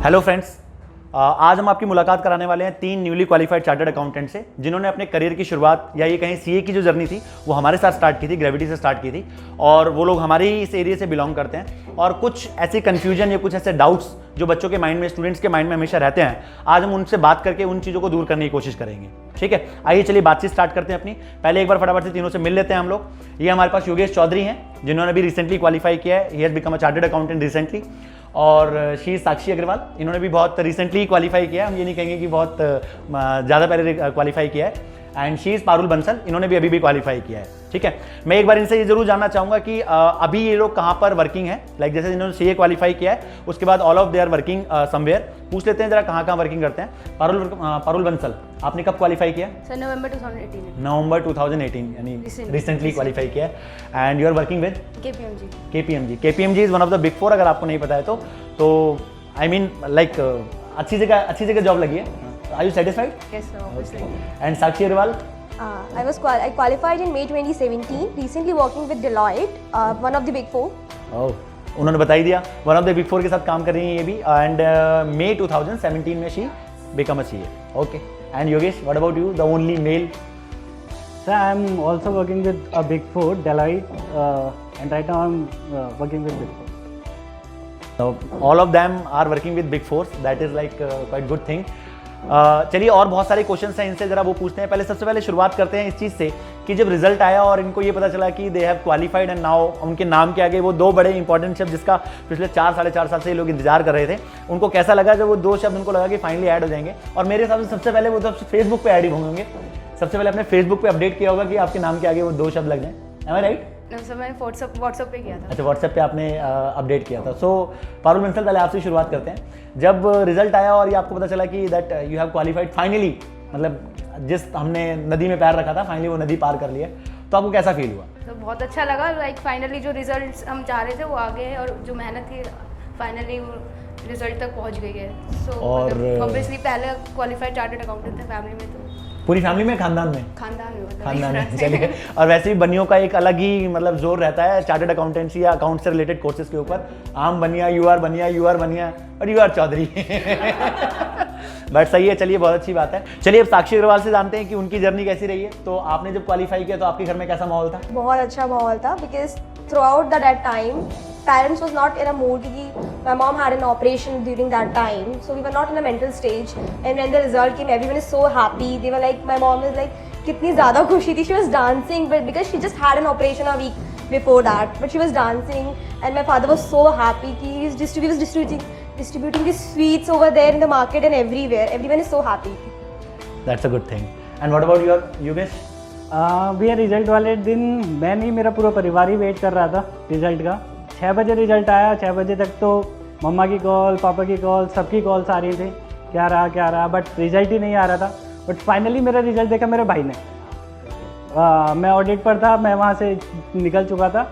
Hello friends, आज हम आपकी मुलाकात कराने वाले हैं 3 न्यूली क्वालिफाइड चार्टर्ड अकाउंटेंट से जिन्होंने अपने करियर की शुरुआत या ये कहें सीए की जो जर्नी थी वो हमारे साथ स्टार्ट की थी, ग्रेविटी से स्टार्ट की थी। और वो लोग हमारे ही इस एरिया से बिलोंग करते हैं और कुछ ऐसे कन्फ्यूजन या कुछ ऐसे डाउट्स जो बच्चों के माइंड में, स्टूडेंट्स के माइंड में हमेशा रहते हैं, आज हम उनसे बात करके उन चीज़ों को दूर करने की कोशिश करेंगे। ठीक है, आइए चलिए बातचीत स्टार्ट करते हैं अपनी। पहले एक बार फटाफट से तीनों से मिल लेते हैं हम लोग। ये हमारे पास योगेश चौधरी हैं जिन्होंने अभी रिसेंटली क्वालिफाई किया है, he has become a chartered accountant recently. और शी साक्षी अग्रवाल, इन्होंने भी बहुत रिसेंटली क्वालिफाई किया है, हम ये नहीं कहेंगे कि बहुत ज़्यादा पहले क्वालिफाई किया है। And she is Parul Bansal, इन्होंने भी अभी भी क्वालिफाई किया है। ठीक है, मैं एक बार इनसे ये जरूर जानना चाहूँगा कि अभी ये लोग कहाँ पर वर्किंग है। लाइक जैसे इन्होंने सीए क्वालिफाई किया है, उसके बाद all of they are working somewhere. पूछ लेते हैं जरा कहाँ कहाँ वर्किंग करते हैं। पारुल बंसल, आपने कब क्वालिफाई किया? सर नवंबर 2018। नवंबर 2018, यानी रिसेंटली क्वालिफाई किया है। And you are working with KPMG is one of the big 4, अगर आपको नहीं पता है तो आई मीन लाइक अच्छी जगह जॉब लगी है। Are you satisfied? Yes, sir, obviously. And Sakshi Agarwal? I qualified in May 2017. Recently working with Deloitte, one of the big 4. ओह, उन्होंने बता ही दिया, वन ऑफ द बिग 4 के साथ काम कर रही हैं ये भी। एंड May 2017 में she become a CA। Okay, and Yogesh, what about you, the only mail? Sir, I'm also working with a big 4, Deloitte, and right now I'm working with big 4. So, all of them are working with big 4. That is like quite good thing. चलिए, और बहुत सारे questions हैं, इनसे जरा वो पूछते हैं। सबसे पहले शुरुआत करते हैं इस चीज़ से कि जब रिजल्ट आया और इनको ये पता चला कि they have qualified and now उनके नाम के आगे वो 2 बड़े इंपॉर्टेंट शब्द जिसका पिछले 4-4.5 साल से ये लोग इंतजार कर रहे थे, उनको कैसा लगा जब वो 2 शब्द उनको लगा कि फाइनली ऐड हो जाएंगे? और मेरे हिसाब से सबसे पहले वो तो फेसबुक पे ऐड ही होंगे, सबसे पहले अपने फेसबुक पे अपडेट किया होगा कि आपके नाम के आगे वो 2 शब्द लग जाएं। एम आई राइट? सर मैंने व्हाट्सएप पे किया था। अच्छा, व्हाट्सएप पे आपने अपडेट किया था। सो पारुल बंसल, पहले आपसे शुरुआत करते हैं। जब रिजल्ट आया और ये आपको पता चला कि that you have qualified finally, मतलब जिस हमने नदी में पैर रखा था फाइनली वो नदी पार कर लिया, तो आपको कैसा फील हुआ? तो बहुत अच्छा लगा, लाइक फाइनली जो रिजल्ट्स हम चाह रहे थे वो आ गए हैं और जो मेहनत थी फाइनली वो रिजल्ट तक पहुंच गई है। सो ऑब्वियसली पहले क्वालिफाइड चार्टर्ड अकाउंटेंट थे फैमिली में, तो पूरी फैमिली में, खानदान में? खानदान में। चलिए, और वैसे भी बनियों का एक अलग ही मतलब जोर रहता है चार्टर्ड अकाउंटेंसी या अकाउंट से रिलेटेड कोर्सेज के ऊपर। आम बनिया, यू आर बनिया और यू आर चौधरी। बट सही है, चलिए बहुत अच्छी बात है। चलिए अब साक्षी अग्रवाल से जानते हैं कि उनकी जर्नी कैसी रही है। तो आपने जब क्वालिफाई किया तो आपके घर में कैसा माहौल था? बहुत अच्छा माहौल था because throughout that time parents was not in a mood कि my mom had an operation during that time, so we were not in a mental stage, and when the result came everyone is so happy. They were like, my mom is like कितनी ज़्यादा खुशी थी, she was dancing but because she just had an operation a week before that, but she was dancing and my father was so happy कि he was distributing the sweets over there in the market and everywhere. Everyone is so happy. That's a good thing. And what about your Yogesh? भैया result वाले दिन मैं नहीं, मेरा पूरा परिवार ही wait कर रहा था रिजल्ट का। 6 बजे रिजल्ट आया, 6 बजे तक तो मम्मा की कॉल, पापा की कॉल, सबकी कॉल्स आ रही थी क्या रहा, बट रिजल्ट ही नहीं आ रहा था। बट फाइनली मेरा रिजल्ट देखा मेरे भाई ने। मैं ऑडिट पर था, मैं वहाँ से निकल चुका था।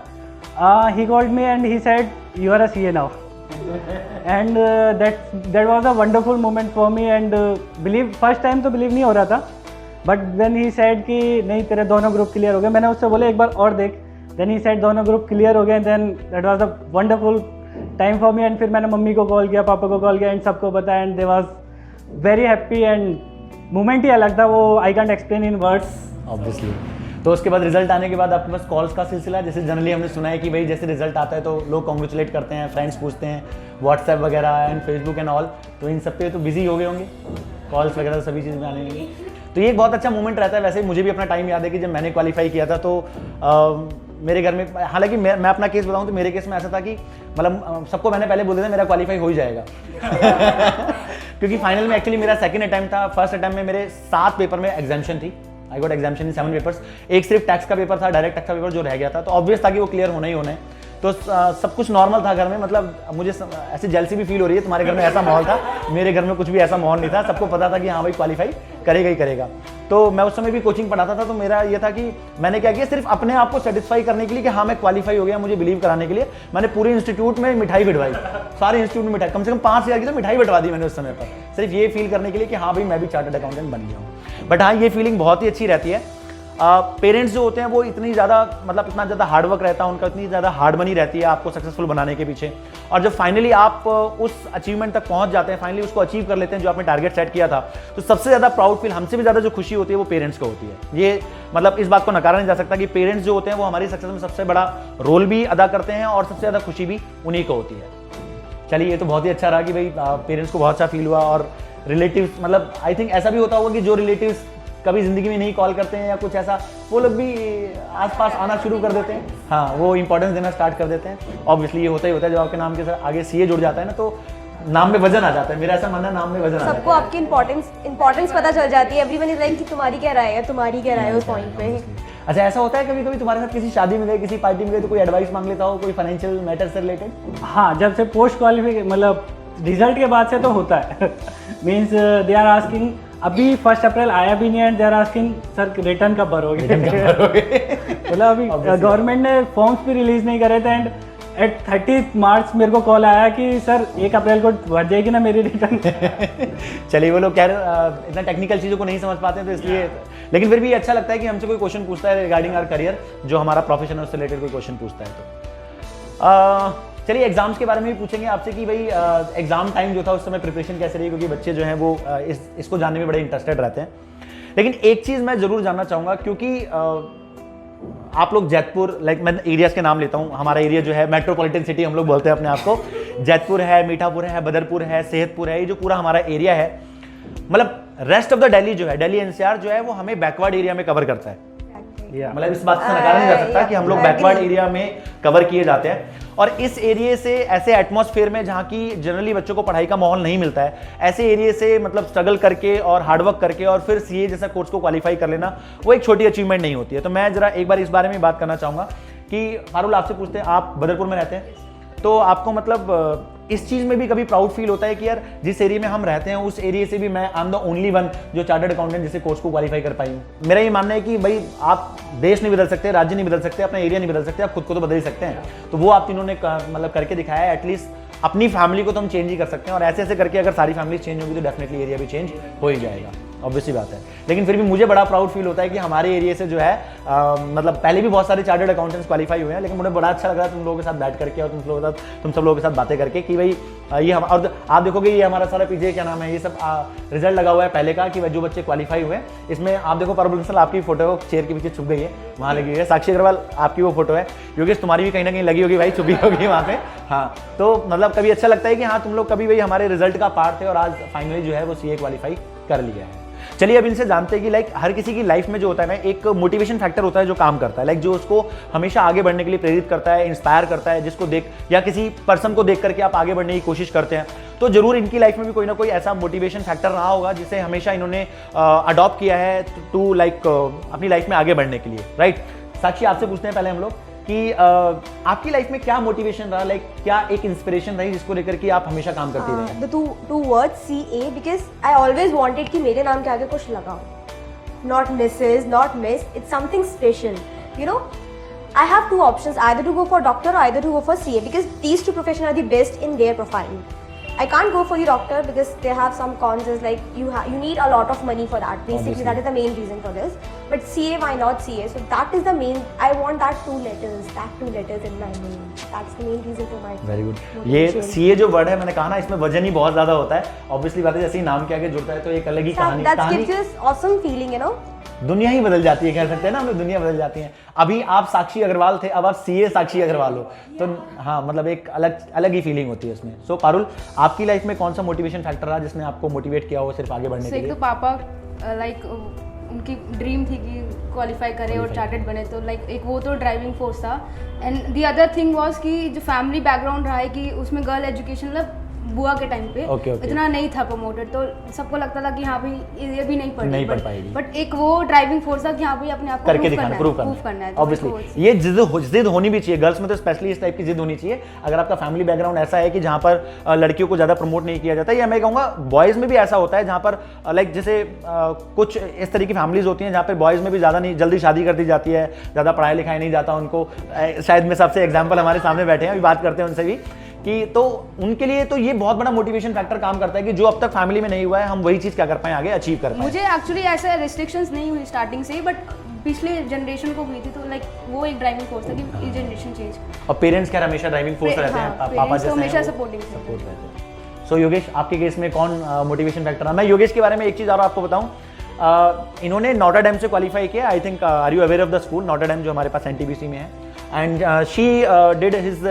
He called me and he said you are a CA now, and that was a wonderful moment for me. And first time तो बिलीव नहीं हो रहा था, बट देन ही सेड कि नहीं तेरे दोनों ग्रुप क्लियर हो गए। मैंने उससे बोले एक बार और देख, देन ही सेड दोनों ग्रुप क्लियर हो गए। Then that was a wonderful time for me. And फिर मैंने मम्मी को कॉल किया, पापा को कॉल किया एंड सबको बताया, and they was very happy. And moment ही अलग था वो, I can't explain in words obviously. तो उसके बाद रिजल्ट आने के बाद आपके पास कॉल्स का सिलसिला, जैसे जनरली हमने सुना है कि भाई जैसे रिजल्ट आता है तो लोग कॉन्ग्रेचुलेट करते हैं, फ्रेंड्स पूछते हैं, व्हाट्सएप वगैरह एंड फेसबुक एंड ऑल, तो इन सब पे तो बिजी हो गए होंगे, कॉल्स वगैरह सभी चीज़ में आने लगी। तो ये एक बहुत अच्छा मोमेंट रहता है। वैसे मुझे भी अपना टाइम याद है कि जब मैंने क्वालिफाई किया था तो मेरे घर में, हालांकि मैं अपना केस बताऊं तो मेरे केस में ऐसा था कि मतलब सबको मैंने पहले बोल दिया था मेरा क्वालिफाई हो ही जाएगा। क्योंकि फाइनल में एक्चुअली मेरा सेकंड अटैम्प्ट था। फर्स्ट अटैम्प्ट में मेरे 7 पेपर में एग्जाम्शन थी, I got exemption in 7 papers. एक सिर्फ टैक्स का पेपर था, डायरेक्ट टैक्स का पेपर जो रह गया था, तो ऑब्वियस था कि वो क्लियर होना ही होना है। तो सब कुछ नॉर्मल था घर में। मतलब मुझे ऐसी जेलसी भी फील हो रही है, तुम्हारे घर में ऐसा माहौल था, मेरे घर में कुछ भी ऐसा माहौल नहीं था। सबको पता था कि हाँ भाई क्वालिफाई करेगा ही करेगा। तो मैं उस समय भी कोचिंग पढ़ाता था, तो मेरा ये था कि मैंने क्या किया, सिर्फ अपने आप को सेटिस्फाई करने के लिए कि हाँ मैं क्वालिफाई हो गया, मुझे बिलीव कराने के लिए मैंने पूरे इंस्टीट्यूट में मिठाई बिठवाई, सारे इंस्टीट्यूट में मिठाई, कम से कम 5000 की तो मिठाई बिठवा दी मैंने उस समय पर, सिर्फ ये फील करने के लिए कि हाँ भाई मैं भी चार्टर्ड अकाउंटेंट बन गया हूँ। बट हाँ, ये फीलिंग बहुत ही अच्छी रहती है। पेरेंट्स जो होते हैं वो इतनी ज़्यादा मतलब इतना ज़्यादा हार्डवर्क रहता है उनका, इतनी ज़्यादा हार्ड मनी रहती है आपको सक्सेसफुल बनाने के पीछे, और जब फाइनली आप उस अचीवमेंट तक पहुंच जाते हैं, फाइनली उसको अचीव कर लेते हैं जो आपने टारगेट सेट किया था, तो सबसे ज़्यादा प्राउड फील, हमसे भी ज़्यादा जो खुशी होती है वो पेरेंट्स को होती है। ये मतलब इस बात को नकारा नहीं जा सकता कि पेरेंट्स जो होते हैं वो हमारी सक्सेस में सबसे बड़ा रोल भी अदा करते हैं और सबसे ज़्यादा खुशी भी उन्हीं को होती है। चलिए, ये तो बहुत ही अच्छा रहा कि भाई पेरेंट्स को बहुत अच्छा फील हुआ, और रिलेटिव्स मतलब आई थिंक ऐसा भी होता होगा कि जो रिलेटिव्स कभी ज़िंदगी में नहीं कॉल करते हैं या कुछ ऐसा, वो लोग भी आसपास आना शुरू कर देते हैं। हाँ, वो इंपॉर्टेंस देना स्टार्ट कर देते हैं। ऑब्वियसली ये होता ही होता है, जब आपके नाम के साथ आगे सीए जुड़ जाता है ना, तो नाम में वजन आ जाता है। मेरा ऐसा मानना है, नाम में वजन आ जाता है। सबको आपकी इंपॉर्टेंस पता चल जाती है। एवरीवन इज लाइक कि तुम्हारी क्या राय है, तुम्हारी क्या राय है उस पॉइंट पे। अच्छा, ऐसा होता है कभी कभी तुम्हारे साथ किसी शादी में गए, किसी पार्टी में गए, तो कोई एडवाइस मांग लेता हो कोई फाइनेंशियल मैटर से रिलेटेड? हाँ, जब से पोस्ट क्वालिफिकेशन मतलब रिजल्ट के बाद से तो होता है। मीन्स दे आर आस्किंग, अभी 1 अप्रैल आया भी नहीं and they are asking sir return कब भरोगे। मतलब अभी गवर्नमेंट ने फॉर्म्स भी रिलीज नहीं करे थे एंड एट 30 मार्च मेरे को कॉल आया कि सर 1 अप्रैल को भर जाएगी ना मेरी रिटर्न। चलिए, वो लोग कह रहे इतना टेक्निकल चीज़ों को नहीं समझ पाते तो इसलिए, लेकिन फिर भी अच्छा लगता है कि हमसे कोई क्वेश्चन पूछता है रिगार्डिंग आवर करियर, जो हमारा प्रोफेशन है उससे रिलेटेड कोई क्वेश्चन पूछता है तो। चलिए, एग्जाम्स के बारे में भी पूछेंगे आपसे कि भाई एग्जाम टाइम जो था उस समय प्रिपरेशन कैसे रही, क्योंकि बच्चे जो हैं वो इसको जानने में बड़े इंटरेस्टेड रहते हैं। लेकिन एक चीज़ मैं ज़रूर जानना चाहूँगा, क्योंकि आप लोग जैतपुर, लाइक मैं एरियाज़ के नाम लेता हूँ, हमारा एरिया जो है मेट्रोपॉलिटन सिटी हम लोग बोलते हैं अपने आप को। जैतपुर है, मीठापुर है, बदरपुर है, सेहतपुर है, ये जो पूरा हमारा एरिया है, मतलब रेस्ट ऑफ द दिल्ली जो है, दिल्ली एनसीआर जो है, वो हमें बैकवर्ड एरिया में कवर करता है। मतलब इस बात से नकारा नहीं जा सकता कि हम लोग बैकवर्ड एरिया में कवर किए जाते हैं, और इस एरिया से ऐसे एटमॉस्फेयर में जहाँ की जनरली बच्चों को पढ़ाई का माहौल नहीं मिलता है, ऐसे एरिया से मतलब स्ट्रगल करके और हार्डवर्क करके और फिर सीए जैसा कोर्स को क्वालिफाई कर लेना, वो एक छोटी अचीवमेंट नहीं होती है। तो मैं जरा एक बार इस बारे में बात करना चाहूँगा कि फारुल, आपसे पूछते हैं, आप बदरपुर में रहते हैं, तो आपको मतलब इस चीज़ में भी कभी प्राउड फील होता है कि यार जिस एरिया में हम रहते हैं उस एरिया से भी मैं I am the only one जो चार्टर्ड अकाउंटेंट जिसे कोर्स को क्वालिफाई कर पाई हूँ। मेरा ये मानना है कि भाई आप देश नहीं बदल सकते, राज्य नहीं बदल सकते, अपना एरिया नहीं बदल सकते, आप खुद को तो बदल ही सकते हैं। तो वो आप तीनों ने मतलब करके दिखाया है। एटलीस्ट अपनी फैमिली को तो हम चेंज ही कर सकते हैं, और ऐसे ऐसे करके अगर सारी फैमिली चेंज होगी तो डेफिनेटली एरिया भी चेंज हो ही जाएगा, ऑब्वियसली बात है। लेकिन फिर भी मुझे बड़ा प्राउड फील होता है कि हमारे एरिया से जो है मतलब पहले भी बहुत सारे चार्टर्ड अकाउंटेंट्स क्वालिफाई हुए हैं, लेकिन मुझे बड़ा अच्छा लग रहा है तुम लोगों के साथ बैठ करके और तुम सब लोगों के साथ बातें करके कि भाई ये हम, और आप देखोगे ये हमारा सारा पीछे क्या नाम है, ये सब रिजल्ट लगा हुआ है पहले का कि जो बच्चे क्वालिफाई हुए, इसमें आप देखो पारुल बंसल आपकी फोटो चेयर के पीछे छुप गई है, वहाँ लगी हुई है। साक्षी अग्रवाल आपकी वो फोटो है, योगेश तुम्हारी भी कहीं ना कहीं लगी होगी भाई, छुपी होगी वहाँ पे। हाँ, तो मतलब कभी अच्छा लगता है कि हाँ तुम लोग कभी भाई हमारे रिजल्ट का पार्ट थे और आज फाइनली जो है वो सीए क्वालिफाई कर लिया है। चलिए, अब इनसे जानते हैं कि लाइक हर किसी की लाइफ में जो होता है ना, एक मोटिवेशन फैक्टर होता है जो काम करता है, लाइक जो उसको हमेशा आगे बढ़ने के लिए प्रेरित करता है, इंस्पायर करता है, जिसको देख या किसी पर्सन को देख करके आप आगे बढ़ने की कोशिश करते हैं। तो जरूर इनकी लाइफ में भी कोई ना कोई ऐसा मोटिवेशन फैक्टर रहा होगा जिसे हमेशा इन्होंने अडॉप्ट किया है टू लाइक अपनी लाइफ में आगे बढ़ने के लिए, राइट? साक्षी, आपसे पूछते हैं पहले हम लोग कि आपकी लाइफ में क्या मोटिवेशन रहा, लाइक क्या एक इंस्पिरेशन रही जिसको लेकर के आप हमेशा काम करती रहे? The two words CA, because I always wanted कि मेरे नाम के आगे कुछ लगाओ, not Mrs, not Miss, it's something special, you know. I have two options, either to go for doctor or either to go for CA, because these two professions are the best in their profile. I can't go for the doctor because they have some cons, is like you need a lot of money for that. Basically, Obviously. that is the main reason for this. But CA, why not CA? So that is the main. I want that two letters in my name. That's the main reason for my. Very good. ये CA जो word है, मैंने कहा ना, इसमें वजन ही बहुत ज्यादा होता है। ऑब्वियसली बात है, जैसे ही नाम के आगे जुड़ता है तो एक अलग ही That gives you awesome feeling, you know. दुनिया ही बदल जाती है, कह सकते हैं ना हम लोग, दुनिया बदल जाती है। अभी आप साक्षी अग्रवाल थे, अब आप सीए साक्षी अग्रवाल हो, तो हाँ मतलब एक अलग ही फीलिंग होती है उसमें। सो पारुल, आपकी लाइफ में कौन सा मोटिवेशन फैक्टर रहा जिसने आपको मोटिवेट किया हो सिर्फ आगे बढ़ने के एक लिए? तो पापा लाइक उनकी ड्रीम थी कि क्वालिफाई करे और चार्टर्ड बने, तो लाइक एक वो तो ड्राइविंग फोर्स था। And the other thing was कि जो फैमिली बैकग्राउंड रहा है कि उसमें गर्ल एजुकेशन मतलब बुआ के टाइम पे इतना नहीं था प्रमोटेड, तो सबको लगता था कि हाँ भाई ये भी नहीं पढ़ पाएगी, बट एक वो ड्राइविंग फोर्स था कि हाँ भाई अपने आप को करके दिखाना, प्रूव करना है। ऑब्वियसली ये जिद होनी भी चाहिए, गर्ल्स में तो स्पेशली इस टाइप की जिद होनी चाहिए। अगर आपका फैमिली बैकग्राउंड ऐसा है कि जहाँ पर लड़कियों को ज़्यादा प्रमोट नहीं किया जाता, या मैं कहूँगा बॉयज़ में भी ऐसा होता है जहाँ पर लाइक जैसे कुछ इस तरह की फैमिलीज होती हैं जहाँ पर बॉयज़ में भी ज़्यादा नहीं जल्दी शादी कर दी जाती है, ज़्यादा पढ़ाई लिखाई नहीं जाता उनको। शायद में सबसे एग्जाम्पल हमारे सामने बैठे हैं, अभी बात करते हैं उनसे भी कि तो उनके लिए तो ये बहुत बड़ा मोटिवेशन फैक्टर काम करता है कि जो अब तक फैमिली में नहीं हुआ है हम वही चीज़ क्या कर पाए, आगे अचीव कर पाए। मुझे एक्चुअली ऐसे रिस्ट्रिक्शंस नहीं हुई स्टार्टिंग से ही, बट पिछले जनरेशन को हुई थी, तो लाइक वो एक ड्राइविंग फोर्स था कि ये जनरेशन चेंज। और पेरेंट्स क्या हमेशा ड्राइविंग फोर्स रहते हैं, पापा parents जैसे तो हमेशा हैं, वो सपोर्टिंग थे। सपोर्ट रहते हैं। सो योगेश, आपके केस में कौन मोटिवेशन फैक्टर रहा? मैं योगेश के बारे में एक चीज़ और आपको बताऊं, इन्होंने नोटर डैम से क्वालिफाई किया। I think are you aware of the school Notre Dame, जो हमारे पास एनटीपीसी में है, and she did his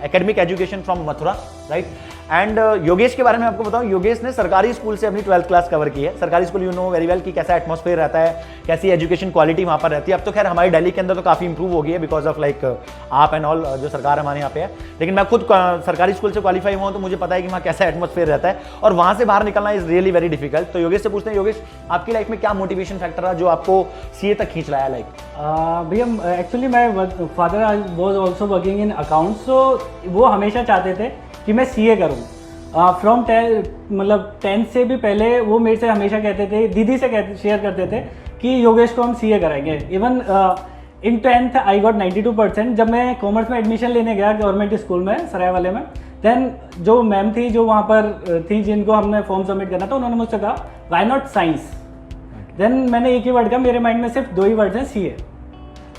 academic education from Mathura, right. And Yogesh के बारे में आपको बताऊं, योगेश ने सरकारी स्कूल से अपनी 12th क्लास कवर की है। सरकारी school you know very well कि कैसा एटमॉस्फेयर रहता है, कैसी एजुकेशन क्वालिटी वहाँ पर रहती है। अब तो खैर हमारी दिल्ली के अंदर तो काफ़ी इंप्रूव हो गई है बिकॉज ऑफ लाइक आप एंड ऑल, जो सरकार हमारे यहाँ पे है। लेकिन मैं खुद सरकारी स्कूल से क्वालिफाई हुआ हूँ, तो मुझे पता है कि वहाँ कैसा एटमॉस्फेयर रहता है और वहाँ से बाहर निकलना इज रियली वेरी डिफिकल्ट। तो योगेश से पूछते हैं, योगेश आपकी लाइफ में क्या मोटिवेशन फैक्टर रहा जो आपको सीए तक खींच लाया? लाइक भैया actually my father was also working in accounts, so वो हमेशा चाहते थे कि मैं सीए करूं। फ्रॉम 10th से भी पहले वो मेरे से हमेशा कहते थे, दीदी से शेयर करते थे कि योगेश को हम सीए कराएंगे। Even in 10th I got 92%। जब मैं कॉमर्स में एडमिशन लेने गया गवर्नमेंट स्कूल में सराय वाले में, देन जो मैम थी जो वहाँ पर थी जिनको हमने फॉर्म सबमिट करना था, उन्होंने मुझसे कहा वाई नॉट साइंस। देन मैंने एक ही वर्ड कहा, मेरे माइंड में सिर्फ 2 ही वर्ड हैं, CA.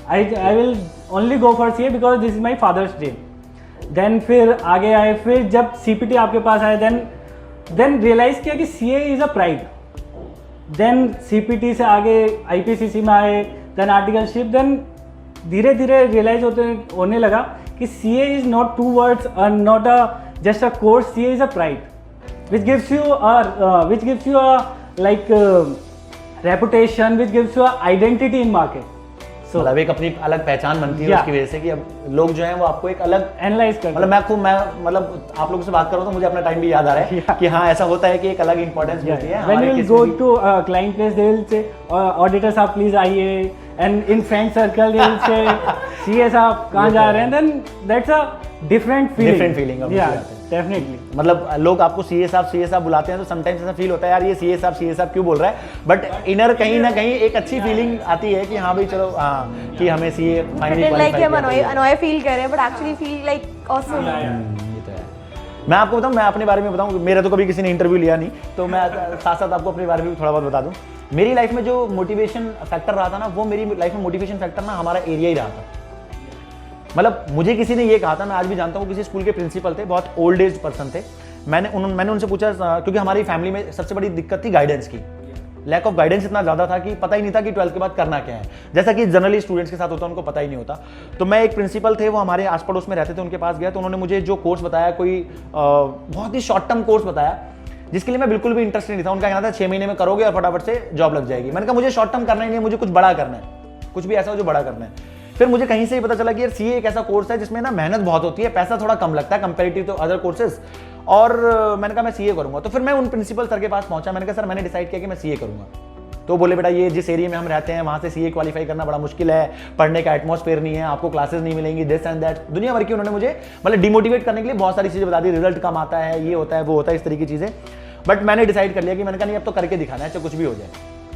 I will only go for CA because this is my father's dream. Then फिर आगे आए, फिर जब सीपीटी आपके पास आए, देन रियलाइज किया कि CA is a pride. Then CPT से आगे आईपीसीसी में आए, देन आर्टिकलशिप, देन धीरे धीरे रियलाइज होने लगा कि CA is not 2 words and not a just a course. CA is a pride which gives you a like reputation, which gives you a identity in market. मतलब एक अपनी अलग पहचान बनती है उसकी वजह से कि अब लोग जो हैं वो आपको एक अलग एनालाइज करते हैं। मतलब मैं मतलब आप लोगों से बात कर रहा हूँ तो मुझे अपना टाइम भी याद आ रहा है कि हाँ ऐसा होता है कि एक अलग इंपॉर्टेंस मिलती है। When you will go to client place, they will say, auditor साहब प्लीज आइए, and in friend circle they will say, CA साहब कहाँ जा रहे हैं, then that's a different feeling. Yeah, definitely. मतलब लोग आपको सीए साहब बुलाते हैं तो समटाइम्स ऐसा फील होता है यार ये सीए साहब क्यों बोल रहा है, बट इनर कहीं ना कहीं एक अच्छी फीलिंग आती है कि हाँ भाई चलो हाँ कि हमें सीए फाइनली क्वालीफाई किया। अनॉय फील कर रहे हैं but actually feel like awesome. ये तो है। मैं आपको बताऊं, मैं अपने बारे में बताऊं, मेरा तो कभी किसी ने इंटरव्यू लिया नहीं, तो मैं साथ साथ आपको अपने बारे में भी थोड़ा बहुत बता दूं। मेरी लाइफ में जो मोटिवेशन फैक्टर रहा था ना, वो मेरी लाइफ में मोटिवेशन फैक्टर ना हमारा एरिया ही रहा था। मतलब मुझे किसी ने ये कहा था, मैं आज भी जानता हूँ, किसी स्कूल के प्रिंसिपल थे, बहुत ओल्ड एज पर्सन थे। मैंने उनसे पूछा, क्योंकि हमारी फैमिली में सबसे बड़ी दिक्कत थी गाइडेंस की। लैक ऑफ गाइडेंस इतना ज़्यादा था कि पता ही नहीं था कि 12th के बाद करना क्या है, जैसा कि जनरली स्टूडेंट्स के साथ होता है, उनको पता ही नहीं होता। तो मैं एक प्रिंसिपल थे, वो हमारे आस पड़ोस में रहते थे, उनके पास गया तो उन्होंने मुझे जो कोर्स बताया, कोई बहुत ही शॉर्ट टर्म कोर्स बताया जिसके लिए मैं बिल्कुल भी इंटरेस्टेड नहीं था। उनका कहना था 6 महीने में करोगे और फटाफट से जॉब लग जाएगी। मैंने कहा मुझे शॉर्ट टर्म करना ही नहीं है, मुझे कुछ बड़ा करना है, कुछ भी ऐसा हो जो बड़ा करना है। फिर मुझे कहीं से ही पता चला कि यार सीए एक ऐसा कोर्स है जिसमें ना मेहनत बहुत होती है, पैसा थोड़ा कम लगता है कंपैरेटिव टू अदर कोर्सेज, और मैंने कहा मैं सीए करूंगा। तो फिर मैं उन प्रिंसिपल सर के पास पहुंचा, मैंने कहा सर मैंने डिसाइड किया कि मैं सीए करूंगा। तो बोले बेटा ये जिस एरिया में हम रहते हैं वहाँ से सीए क्वालिफाई करना बड़ा मुश्किल है, पढ़ने का एटमॉस्फेयर नहीं है, आपको क्लासेस नहीं मिलेंगी, दिस एंड दैट, दुनिया भर की उन्होंने मुझे मतलब डिमोटिवेट करने के लिए बहुत सारी चीज़ें बता दी, रिजल्ट कम आता है, ये होता है वो होता है, इस तरीके की चीज़ें। बट मैंने डिसाइड कर लिया कि मैंने कहा नहीं अब तो करके दिखाना है, चाहे कुछ भी हो जाए।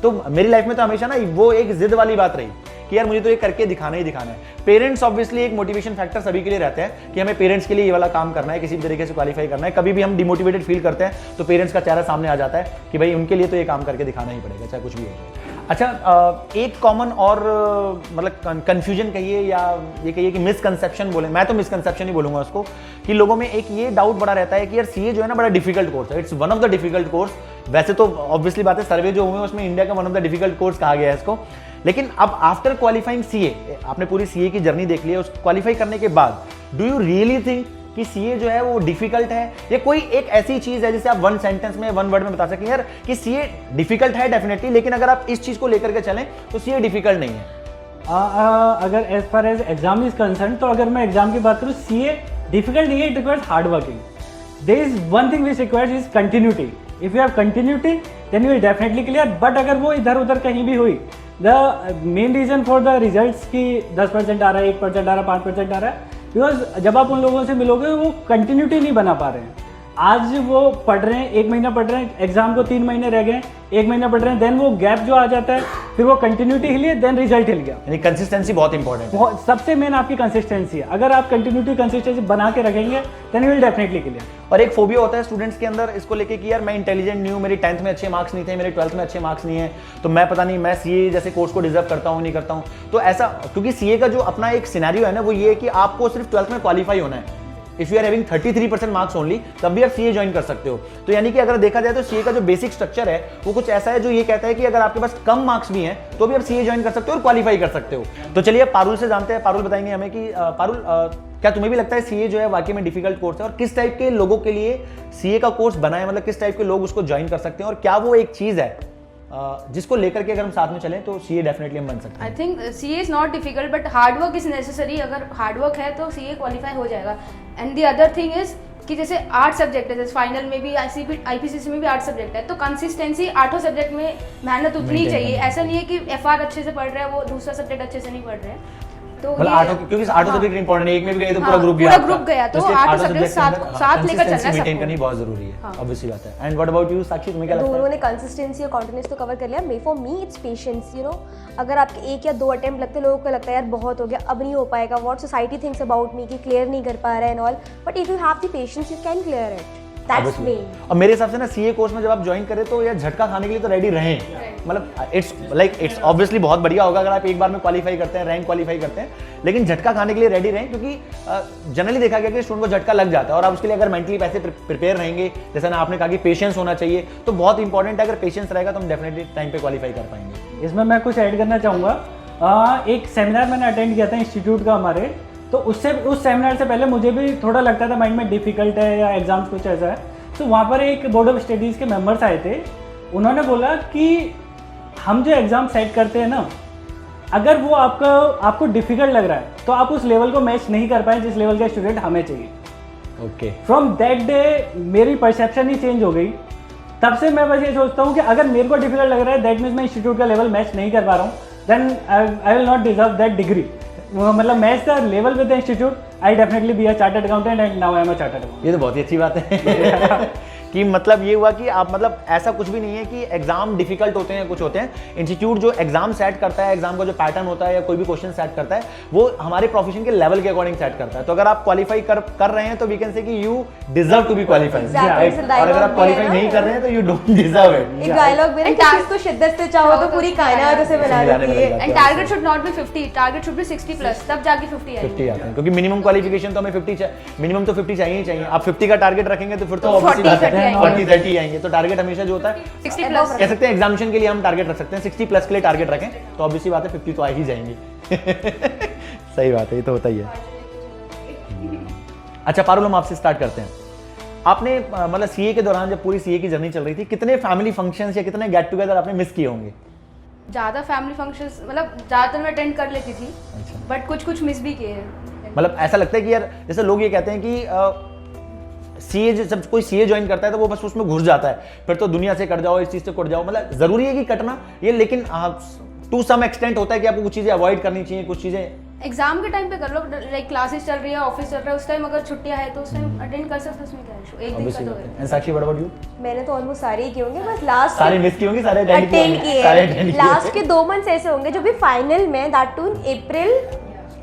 तो मेरी लाइफ में तो हमेशा ना वो एक जिद वाली बात रही कि यार मुझे तो ये करके दिखाना ही दिखाना है। पेरेंट्स ऑब्वियसली एक मोटिवेशन फैक्टर सभी के लिए रहते हैं कि हमें पेरेंट्स के लिए ये वाला काम करना है, किसी भी तरीके से क्वालिफाई करना है। कभी भी हम डिमोटिवेटेड फील करते हैं तो पेरेंट्स का चेहरा सामने आ जाता है कि भाई उनके लिए तो ये काम करके दिखाना ही पड़ेगा, चाहे कुछ भी हो जाए। अच्छा, एक कॉमन और मतलब कन्फ्यूजन कहिए या ये कहिए कि मिसकंसेप्शन बोले, मैं तो मिसकंसेप्शन ही बोलूँगा उसको, कि लोगों में एक ये डाउट बड़ा रहता है कि यार सीए जो है ना बड़ा डिफिकल्ट कोर्स है, it's one of the difficult course. वैसे तो ऑब्वियसली बात है, सर्वे जो हुए हैं उसमें इंडिया का one of the difficult course कहा गया है इसको। लेकिन अब आफ्टर क्वालिफाइंग सीए, आपने पूरी सीए की जर्नी देख ली है, उस क्वालिफाई करने के बाद डू यू रियली थिंक कि सीए जो है वो डिफिकल्ट है, या कोई एक ऐसी चीज है जिसे आप 1 सेंटेंस में 1 वर्ड में बता सकें यार कि सीए डिफिकल्ट है डेफिनेटली, लेकिन अगर आप इस चीज को लेकर के चलें तो सीए डिफिकल्ट नहीं है? अगर as far as exam is concern, तो अगर मैं एग्जाम की बात करूँ, सीए डिफिकल्ट नहीं है, it requires hard working. There is one thing which requires is continuity. If you have continuity then you will definitely clear. But अगर वो इधर उधर कहीं भी हुई, the main reason for the results की 10% आ रहा है, 1% आ रहा है, 5% आ रहा है, बिकॉज जब आप उन लोगों से मिलोगे वो कंटिन्यूटी नहीं बना पा रहे हैं। आज वो पढ़ रहे हैं, 1 महीना पढ़ रहे हैं, एग्जाम को 3 महीने रह गए, 1 महीना पढ़ रहे हैं, देन वो गैप जो आ जाता है, फिर वो कंटिन्यूटी हिली है, देन रिजल्ट हिल गया। यानी कंसिस्टेंसी बहुत इंपॉर्टेंट है। बहुत सबसे मेन आपकी कंसिस्टेंसी है। अगर आप कंटिन्यूटी कंसिस्टेंसी बना के रखेंगे then you will definitely clear. और एक फोबिया होता है स्टूडेंट्स के अंदर इसको लेके कि यार मैं इंटेलिजेंट नहीं हूँ, मेरी 10th में अच्छे मार्क्स नहीं थे, मेरे 12th में अच्छे मार्क्स नहीं है, तो मैं पता नहीं मैं सीए जैसे कोर्स को डिजर्व करता हूँ नहीं करता हूँ। तो ऐसा, क्योंकि सीए का जो अपना एक सिनेरियो है ना, वो ये है कि आपको सिर्फ 12th में क्वालिफाई होना है। If you are having 33% marks only, तब भी आप सीए ज्वाइन कर सकते हो। तो यानी कि अगर देखा जाए तो सीए का जो बेसिक स्ट्रक्चर है वो कुछ ऐसा है जो ये कहता है कि अगर आपके पास कम मार्क्स भी हैं तो भी आप सीए ज्वाइन कर सकते हो और क्वालिफाई कर सकते हो। तो चलिए अब पारुल से जानते हैं, पारुल बताएंगे हमें कि पारुल क्या तुम्हें भी लगता है सीए जो है वाकई में डिफिकल्ट कोर्स है, और किस टाइप के लोगों के लिए सीए का कोर्स बना है, मतलब किस टाइप के लोग उसको ज्वाइन कर सकते हैं, और क्या वो एक चीज है जिसको लेकर के अगर हम साथ में चलें तो सीए डेफिनेटली हम बन सकते हैं? I think CA is not difficult but hard work is necessary. अगर हार्ड वर्क है तो सीए क्वालिफाई हो जाएगा। And the other thing is कि जैसे 8 सब्जेक्ट है, जैसे फाइनल में भी आईपीसीसी में भी 8 सब्जेक्ट है, तो कंसिस्टेंसी 8 सब्जेक्ट में मेहनत उतनी ही चाहिए। ऐसा नहीं है कि एफआर अच्छे से पढ़ रहे हैं, वो दूसरा सब्जेक्ट अच्छे से नहीं पढ़ रहे हैं। तो मतलब आठों, क्योंकि 8 सब्जेक्ट इंपॉर्टेंट है, एक में भी गए तो पूरा ग्रुप पूरा ग्रुप गया, तो 8 सब्जेक्ट साथ लेकर चलना है, मेंटेन करनी बहुत जरूरी है, ऑब्वियसली बात है। एंड व्हाट अबाउट यू साक्षी, तुम्हें क्या लगता है? दोनों ने कंसिस्टेंसी और कॉन्टिन्यूस तो कवर कर लिया। For me it's patience, you know. अगर आपके 1 या 2 अटेम्प्ट लगते हैं, लोगों को लगता है यार बहुत हो गया, अब नहीं हो पाएगा, what society thinks about me, कि क्लियर नहीं कर पा रहे हैं and all, but if you have the patience you can clear it. That's me. और मेरे हिसाब से ना सीए कोर्स में जब आप ज्वाइन करें तो यार झटका खाने के लिए तो रेडी रहें। मतलब इट्स ऑब्वियसली बहुत बढ़िया होगा अगर आप एक बार में क्वालिफाई करते हैं, रैंक क्वालिफाई करते हैं, लेकिन झटका खाने के लिए रेडी रहें, क्योंकि जनरली देखा गया कि स्टूडेंट को झटका लग जाता है, और आप उसके लिए अगर मेंटली पैसे प्रिपेयर रहेंगे, जैसा ना आपने कहा कि पेशेंस होना चाहिए, तो बहुत इंपॉर्टेंट है। अगर पेशेंस रहेगा तो हम डेफिनेटली टाइम पे क्वालिफाई कर पाएंगे। इसमें मैं कुछ ऐड करना चाहूँगा। एक सेमिनार मैंने अटेंड किया था इंस्टीट्यूट का हमारे, तो उस सेमिनार से पहले मुझे भी थोड़ा लगता था माइंड में डिफिकल्ट है या एग्जाम्स कुछ ऐसा है। तो वहाँ पर एक बोर्ड ऑफ स्टडीज़ के मेंबर्स आए थे, उन्होंने बोला कि हम जो एग्ज़ाम सेट करते हैं ना, अगर वो आपको डिफिकल्ट लग रहा है तो आप उस लेवल को मैच नहीं कर पाए जिस लेवल का स्टूडेंट हमें चाहिए। ओके। फ्रॉम दैट डे मेरी परसेप्शन ही चेंज हो गई। तब से मैं बस ये सोचता हूँ कि अगर मेरे को डिफिकल्ट लग रहा है, दैट मीन्स मैं इंस्टीट्यूट का लेवल मैच नहीं कर पा रहा हूँ, then I will not deserve that degree. मतलब match the level with the institute, I definitely be a chartered accountant and now I am a chartered accountant. ये तो बहुत ही अच्छी बात है कि मतलब ये हुआ कि आप, मतलब ऐसा कुछ भी नहीं है कि एग्जाम डिफिकल्ट होते हैं, कुछ होते हैं। इंस्टीट्यूट जो एग्जाम सेट करता है, एग्जाम का जो पैटर्न होता है या कोई भी क्वेश्चन सेट करता है, वो हमारे प्रोफेशन के लेवल के अकॉर्डिंग सेट करता है। तो अगर आप क्वालिफाई कर रहे हैं तो वी कैन से कि you deserve to be qualified, और अगर आप क्वालिफाई नहीं कर रहे हैं तो यू डोंट डिजर्व इट। एक डायलॉग मेरे चीज को शिद्दत से चाहो तो पूरी कायनात उसे बना देती है। And target should not B 50, target should be 60 plus, तब जाके 50 आएगा। 50 आते हैं, क्योंकि मिनिमम क्वालिफिकेशन तो हमें 50 मिनिमम तो 50 चाहिए ही चाहिए। आप 50 का टारगेट रखेंगे तो फिर तो 40-30 आएंगे। तो टारगेट हमेशा जो होता है 60 प्लस कह सकते हैं, एग्जामिनेशन के लिए हम टारगेट रख सकते हैं 60 प्लस के लिए टारगेट रखें तो ऑब्वियसली बात है 50 तो आ ही जाएंगे। सही बात है, ये तो होता ही है। अच्छा पारुल, हम आपसे स्टार्ट करते हैं। आपने मतलब सीए के दौरान जब पूरी सीए की जर्नी चल रही थी, कितने फैमिली फंक्शंस या कितने गेट टुगेदर आपने मिस किए होंगे? ज़्यादा फैमिली फंक्शंस मतलब ज़्यादातर मैं अटेंड कर लेती थी, बट कुछ मिस भी किए हैं। मतलब ऐसा लगता है कि यार जैसे लोग ये कहते हैं कि सीए, जब कोई सीए ज्वाइन करता है तो वो बस उसमें घुस जाता है, फिर तो दुनिया से कट जाओ, इस चीज़ से कट जाओ। मतलब ज़रूरी है कि कटना ये, लेकिन टू सम एक्सटेंट होता है कि आपको कुछ चीज़ें अवॉइड करनी चाहिए, कुछ चीज़ें एग्जाम के टाइम पे कर लो, लाइक क्लासेस चल रही है, ऑफिस चल रहा है, उस टाइम अगर छुट्टियां है तो उस टाइम अटेंड कर सकते हो, उसमें क्या इशू, एक दिन का तो है। And Sakshi, what about you? मैंने तो ऑलमोस्ट सारे ही किए होंगे, बस लास्ट सारे मिस किए होंगे, सारे अटेंड किए। किए। लास्ट के 2 मंथ्स ऐसे होंगे जो भी फाइनल में, दैट टू अप्रैल,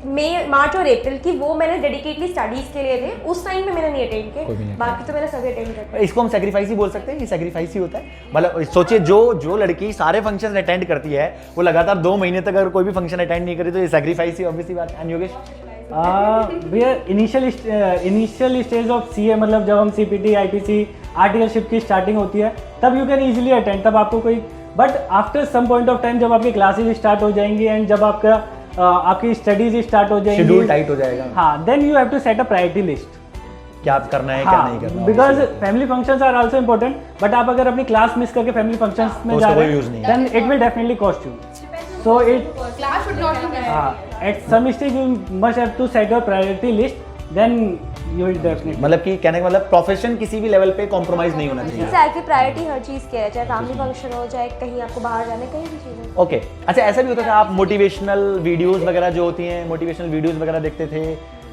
मई, मार्च और अप्रैल की, वो मैंने डेडिकेटली स्टडीज के लिए थे। उस टाइम में मैंने नहीं अटेंड किए, बाकी तो मैंने सभी अटेंड कर। इसको हम सैक्रिफाइस ही बोल सकते हैं, ये सैक्रिफाइस ही होता है। मतलब सोचिए, जो लड़की सारे फंक्शन अटेंड करती है वो लगातार 2 महीने तक अगर कोई भी फंक्शन अटेंड नहीं करी तो ये सैक्रिफाइस ही ऑब्वियसली बात है। एंड योगेश? भैया इनिशियल स्टेज ऑफ सीए, मतलब जब हम सीपीटी, आईपीसी, आर्टिकलशिप की स्टार्टिंग होती है तब यू कैन इजीली अटेंड, तब आपको कोई, but after some point of time जब आपकी क्लासेज स्टार्ट हो जाएंगी एंड जब आपकी स्टडीज स्टार्ट हो जाएंगी, शेड्यूल टाइट हो जाएगा, हाँ, then you have to set a priority list, क्या करना है, क्या नहीं करना। Because family functions are also important, but आप अगर अपनी क्लास मिस करके फैमिली फंक्शंस में जा रहे हैं then it will definitely cost you. So it class should not be at some stage you must have to set your priority list, then you will definitely, मतलब कि कहने का मतलब प्रोफेशन किसी भी लेवल पे कॉम्प्रोमाइज नहीं होना चाहिए। आपकी प्रायोरिटी हर चीज़ क्या है, चाहे फैमिली फंक्शन हो, चाहे कहीं आपको बाहर जाने, कहीं भी चीज़ हो। ओके। अच्छा, ऐसा भी होता था आप मोटिवेशनल वीडियोस वगैरह जो होती हैं, मोटिवेशनल वीडियोस वगैरह देखते थे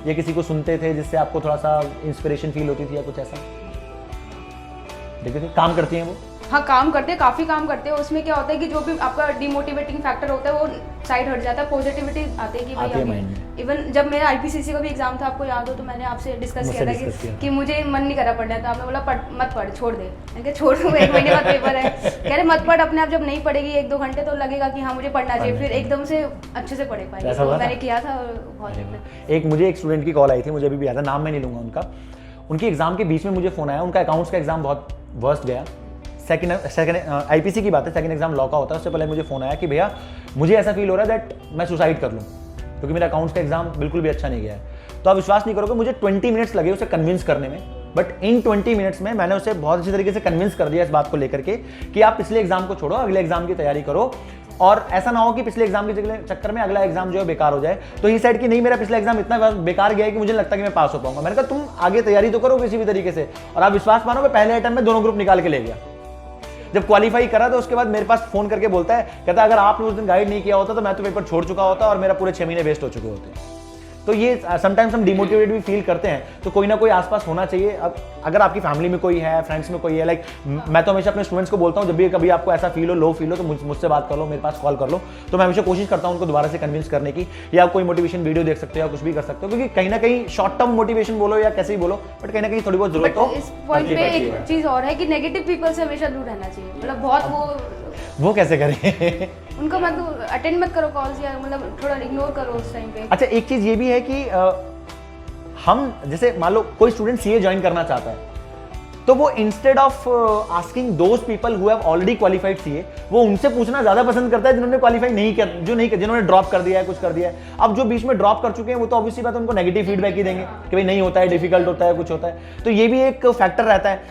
या किसी को सुनते थे जिससे आपको थोड़ा सा इंस्पिरेशन फील होती थी या कुछ ऐसा? देखते थे काम करती हैं वो? हाँ काम करते हैं, काफ़ी काम करते हैं। उसमें क्या होता है कि जो भी आपका डिमोटिवेटिंग फैक्टर होता है वो साइड हट जाता है, पॉजिटिविटी आती है कि आती है भाई mind में। इवन जब मेरा IPCC का भी एग्जाम था, आपको याद हो तो मैंने आपसे डिस्कस किया था कि मुझे मन नहीं करा पढ़ना, तो आपने बोला मत पढ़, छोड़ दे। मैंने कहा छोड़ दूँ, 1 महीने बाद पेपर है। कह रहे मत पढ़, अपने आप जब नहीं पढ़ेगी 1-2 घंटे तो लगेगा कि हाँ मुझे पढ़ना चाहिए, फिर एकदम से अच्छे से पढ़े पाएगी। तो मैंने किया था बहुत। एक मुझे एक स्टूडेंट की कॉल आई थी, मुझे अभी भी याद है, नाम मैं नहीं लूँगा उनका। उनकी एग्जाम के बीच में मुझे फ़ोन आया, उनका अकाउंट्स का एग्जाम बहुत वर्स्ट गया। सेकंड IPC की बात है, सेकंड एग्जाम लॉ का होता है। उससे पहले मुझे फ़ोन आया कि भैया मुझे ऐसा फील हो रहा है दैट मैं सुसाइड कर लूँ, क्योंकि मेरा अकाउंट्स का एग्जाम बिल्कुल भी अच्छा नहीं गया है। तो आप विश्वास नहीं करोगे, मुझे 20 मिनट्स लगे उसे कन्विंस करने में, बट इन 20 मिनट्स में मैंने उसे बहुत अच्छी तरीके से कन्विंस कर दिया इस बात को लेकर के कि आप पिछले एग्जाम को छोड़ो, अगले एग्जाम की तैयारी करो, और ऐसा ना हो कि पिछले एग्जाम के चक्कर में अगला एग्जाम जो है बेकार हो जाए। तो ही साइड कि नहीं, मेरा पिछला एग्जाम इतना बेकार गया है कि मुझे लगता है कि मैं पास हो पाऊंगा। मैंने कहा तुम आगे तैयारी तो करो किसी भी तरीके से, और आप विश्वास मानोगे पहले अटेम्प्ट में दोनों ग्रुप निकाल के ले गया। जब क्वालिफाई करा तो उसके बाद मेरे पास फोन करके बोलता है, कहता है अगर आपने उस दिन गाइड नहीं किया होता तो मैं तो पेपर छोड़ चुका होता और मेरा पूरे 6 महीने वेस्ट हो चुके होते। तो ये समटाइम्स हम डिमोटिवेट भी फील करते हैं, तो कोई ना कोई आसपास होना चाहिए। अब अगर आपकी फैमिली में कोई है, फ्रेंड्स में कोई है, लाइक मैं तो हमेशा अपने स्टूडेंट्स को बोलता हूँ, जब भी कभी आपको ऐसा फील हो, लो फील हो, तो मुझसे बात कर लो, मेरे पास कॉल कर लो। तो मैं हमेशा कोशिश करता हूँ उनको दोबारा से कन्विंस करने की, या आप कोई मोटिवेशन वीडियो देख सकते हो या कुछ भी कर सकते हो, क्योंकि कहीं ना कहीं शॉर्ट टर्म मोटिवेशन बोलो या कैसे ही बोलो, बट कहीं ना कहीं थोड़ी बहुत जरूरत हो। इस पॉइंट पे एक चीज़ और है कि नेगेटिव पीपल से हमेशा दूर रहना चाहिए। मतलब बहुत वो कैसे करें? उनको मतलब अटेंड मत करो कॉल्स, या मतलब थोड़ा इग्नोर करो उस टाइम पे। अच्छा, एक चीज ये भी है कि हम जैसे मान लो कोई स्टूडेंट CA ज्वाइन करना चाहता है, तो वो instead of asking those people who have already qualified CA, वो उनसे पूछना ज्यादा पसंद करता है जिन्होंने क्वालिफाई नहीं किया, जिन्होंने ड्रॉप कर दिया है, कुछ कर दिया है। अब जो बीच में ड्रॉप कर चुके हैं वो तो ऑब्वियसली बात है, उनको नेगेटिव फीडबैक ही देंगे कि भाई नहीं होता है, डिफिकल्ट होता है, कुछ होता है। तो ये भी एक फैक्टर रहता है।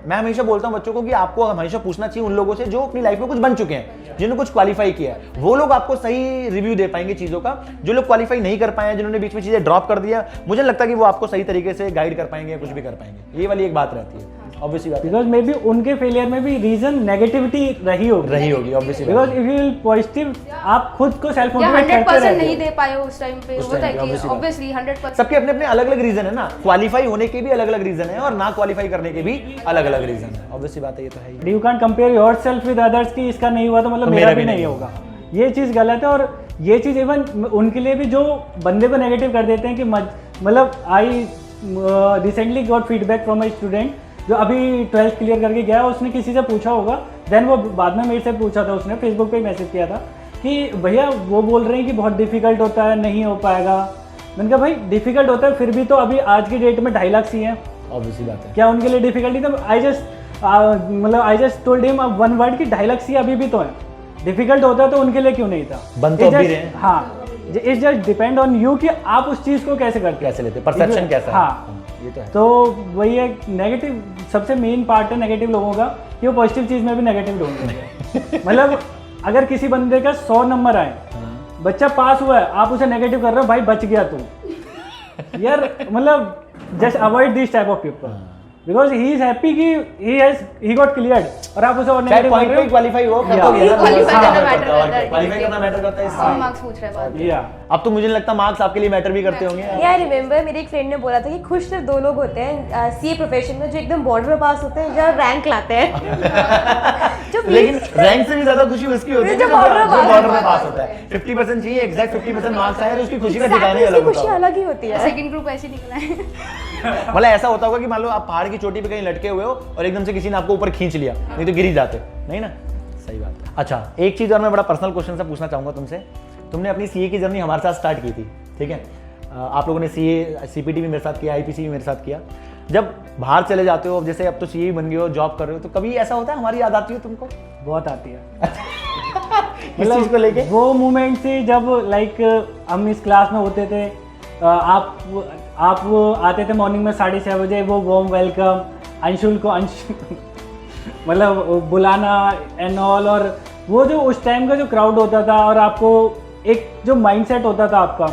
मैं हमेशा बोलता हूँ बच्चों को कि आपको हमेशा पूछना चाहिए उन लोगों से जो अपनी लाइफ में कुछ बन चुके हैं, जिन्होंने कुछ क्वालिफाई किया है। वो लोग आपको सही रिव्यू दे पाएंगे चीजों का। जो लोग क्वालिफाई नहीं कर पाए हैं, जिन्होंने बीच में चीजें ड्रॉप कर दिया, मुझे लगता है कि वो आपको सही तरीके से गाइड कर पाएंगे, कुछ भी कर पाएंगे। ये वाली एक बात रहती है, ऑब्वियसली बात है। बिकॉज मे बी उनके फेलियर में भी रीजन नेगेटिविटी रही होगी obviously. Because if you positive, आप खुद को सेल्फ या मोटिवेट करते 100% रहते नहीं हो। दे पाए उस टाइम पे, होता है कि ऑब्वियसली 100%। सबके अपने अपने अलग अलग रीजन है ना, क्वालिफाई होने के भी अलग अलग रीजन है और ना क्वालिफाई करने के भी अलग अलग रीजन है। ऑब्वियसली बात है, ये तो है ही। You can compare yourself with others कि इसका नहीं हुआ तो मतलब मेरा भी नहीं होगा। ये चीज़ गलत है। और ये चीज़ इवन उनके लिए भी जो बंदे को नेगेटिव कर देते हैं कि मतलब I recently got feedback from my student जो अभी 12th क्लियर करके गया, उसने किसी से पूछा होगा, देन वो बाद में मेरे से पूछा था, उसने फेसबुक पे मैसेज किया था कि भैया वो बोल रहे हैं कि बहुत डिफिकल्ट होता है, नहीं हो पाएगा। मैंने कहा भाई डिफिकल्ट होता है, फिर भी तो अभी आज की डेट में 2.5 लाख CA हैं, ऑब्वियसली बात है। क्या उनके लिए डिफिकल्टी था? I just told him one word कि 2.5 लाख CA अभी भी तो है। डिफिकल्ट होता है तो उनके लिए क्यों नहीं था? बन तो अभी रहे हैं। हाँ, it's just depend on you कि आप उस चीज़ को कैसे करते कैसे लेते, परसेप्शन कैसा है। हाँ, ये तो है। तो वही एक नेगेटिव सबसे मेन पार्ट है नेगेटिव लोगों का कि वो पॉजिटिव चीज़ में भी नेगेटिव ढूंढते हैं। मतलब अगर किसी बंदे का 100 नंबर आए, बच्चा पास हुआ है, आप उसे नेगेटिव कर रहे हो, भाई बच गया तू यार। मतलब just avoid this type of people because he is happy कि ही गॉट क्लियर्ड, और आप उसे और नेगेटिव कर रहे हो। क्वालिफाई हो, क्वालिफाई करना मैटर करता है कम मार्क्स पूछ रहे हैं या अब तो मुझे नहीं लगता मार्क्स आपके लिए मैटर भी करते होंगे। आई रिमेंबर मेरी एक फ्रेंड ने बोला था कि खुश सिर्फ 2 लोग होते हैं CA प्रोफेशन में, जो एकदम बॉर्डर में पास होते हैं, जो रैंक लाते हैं। जो लेकिन रैंक से भी ज्यादा खुशी उसकी होती है जो जो बॉर्डर में पास होता है। 50% चाहिए, एग्जैक्ट 50% मार्क्स आए तो उसकी खुशी का ठिकाना ही अलग खुशी होता है। अलग ही होती है। सेकंड ग्रुप ऐसे निकला है। मतलब ऐसा होता होगा कि मान लो आप पहाड़ की चोटी पे कहीं लटके हुए हो और एकदम से किसी ने आपको ऊपर खींच लिया, नहीं तो गिर ही जाते, नहीं ना? सही बात है। अच्छा, एक चीज और मैं बड़ा पर्सनल क्वेश्चन से पूछना चाहूंगा तुमसे। तुमने अपनी CA की जर्नी हमारे साथ स्टार्ट की थी, ठीक है? आप लोगों ने CA CPT भी मेरे साथ किया, IPC भी मेरे साथ किया। जब बाहर चले जाते हो, जैसे अब तो CA बन गए हो, जॉब कर रहे हो, तो कभी ऐसा होता है हमारी याद आती है तुमको? बहुत आती है। किस चीज को लेके? वो मोमेंट से जब लाइक हम इस क्लास में होते थे, आप आते थे मॉर्निंग में 6:30 बजे, वो वार्म वेलकम, अंशुल को मतलब बुलाना एंड ऑल, और वो जो उस टाइम का जो क्राउड होता था, और आपको एक जो माइंडसेट होता था आपका,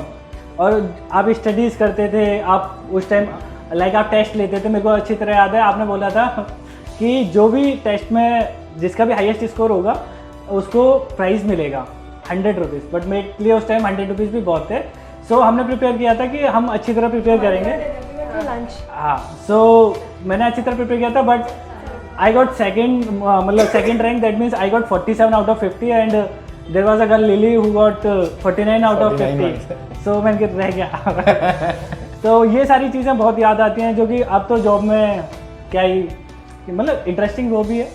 और आप स्टडीज़ करते थे, आप उस टाइम लाइक आप टेस्ट लेते थे। मेरे को अच्छी तरह याद है, आपने बोला था कि जो भी टेस्ट में जिसका भी हाईएस्ट स्कोर होगा उसको प्राइज़ मिलेगा 100 रुपीज़, बट मेरे लिए उस टाइम 100 रुपीज़ भी बहुत थे। सो हमने प्रिपेयर किया था कि हम अच्छी तरह प्रिपेयर करेंगे। लंच। हाँ, सो मैंने अच्छी तरह प्रिपेयर किया था, बट I got second, मतलब second rank. That means I got 47 out of 50 and there was a girl Lily who got 49 out of 50. So मैंने कहा रह गया. तो ये सारी चीज़ें बहुत याद आती हैं जो कि अब तो जॉब में क्या ही मतलब इंटरेस्टिंग वो भी है.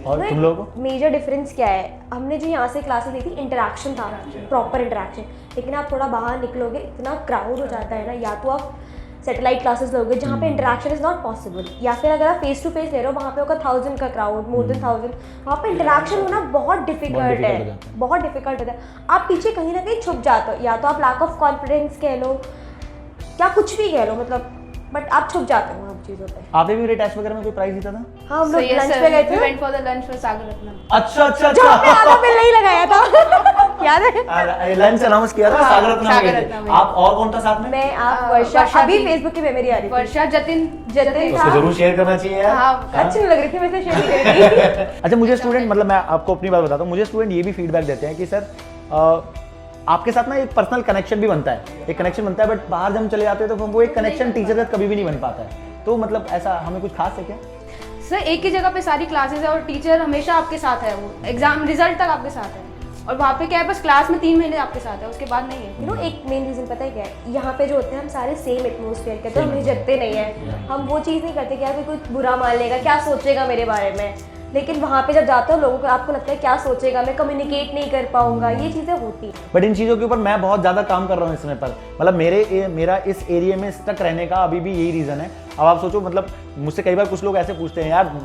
और तुम लोगों को मेजर डिफरेंस क्या है, हमने जो यहाँ से क्लासेस ली थी इंटरेक्शन था, प्रॉपर इंटरेक्शन. लेकिन आप थोड़ा बाहर निकलोगे इतना क्राउड हो जाता है ना, या तो आप सैटेलाइट क्लासेस लोगे जहाँ पे इंटरेक्शन इज नॉट पॉसिबल, या फिर अगर आप फेस टू फेस ले रहे हो वहाँ पे होगा 1000 का क्राउड, मोर देन 1000, वहाँ पे इंटरेक्शन होना बहुत डिफिकल्ट है, बहुत डिफिकल्ट होता है. आप पीछे कहीं ना कहीं छुप जाते हो, या तो आप लैक ऑफ कॉन्फिडेंस कह लो क्या कुछ भी कह लो, मतलब बट आप छुप जाते हो उन चीज़ों पे. आपने भी मेरे टेस्ट वगैरह में कोई प्राइज जीता था? हाँ, हम लोग लंच पे गए थे. Went for the lunch for Sagar Ratnam. अच्छा अच्छा जो आपने अच्छा. आधा बिल नहीं लगाया था याद है? लंच अनाउंस किया था, सागर रत्नम में सागर गए थे. रत्नम में. आप और कौन था साथ में? मैं, आप, वर्षा. वर्षा अभी थी. फेसबुक की मेमोरी आ रही थी. वर्षा, जतिन जतिन उसको था. जरूर शेयर करना चाहिए यार. हाँ, अच्छी नहीं लग रही थी, मैं शेयर नहीं करी. अच्छा, मुझे स्टूडेंट, मतलब मैं आपको अपनी बात बताता हूँ, मुझे स्टूडेंट ये भी फीडबैक देते हैं कि सर आपके साथ ना एक पर्सनल कनेक्शन भी बनता है, एक कनेक्शन बनता है, बट बाहर जब हम चले जाते हैं तो वो एक कनेक्शन टीचर के साथ कभी भी नहीं बन पाता है. तो मतलब ऐसा हमें कुछ खास है क्या? सर एक ही जगह पे सारी क्लासेस है और टीचर हमेशा आपके साथ है, वो एग्जाम रिजल्ट तक आपके साथ है. और वहाँ पे क्या है, बस क्लास में 3 महीने आपके साथ है, उसके बाद नहीं है. यू नो एक मेन रीजन पता है क्या है, यहाँ पे जो होते हैं हम सारे सेम एटमोसफेयर के, तो हम रिझकते नहीं है. हम वो चीज़ नहीं करते कि यार कोई कुछ बुरा मान लेगा, क्या सोचेगा मेरे बारे में. लेकिन वहाँ पे जब जाते हो लोगों को आपको लगता है क्या सोचेगा, मैं कम्युनिकेट नहीं कर पाऊंगा, ये चीज़ें होती. बट इन चीज़ों के ऊपर मैं बहुत ज़्यादा काम कर रहा हूँ इस समय पर. मतलब मेरा इस एरिया में स्टक रहने का अभी भी यही रीज़न है. अब आप सोचो, मतलब मुझसे कई बार कुछ लोग ऐसे पूछते हैं, यार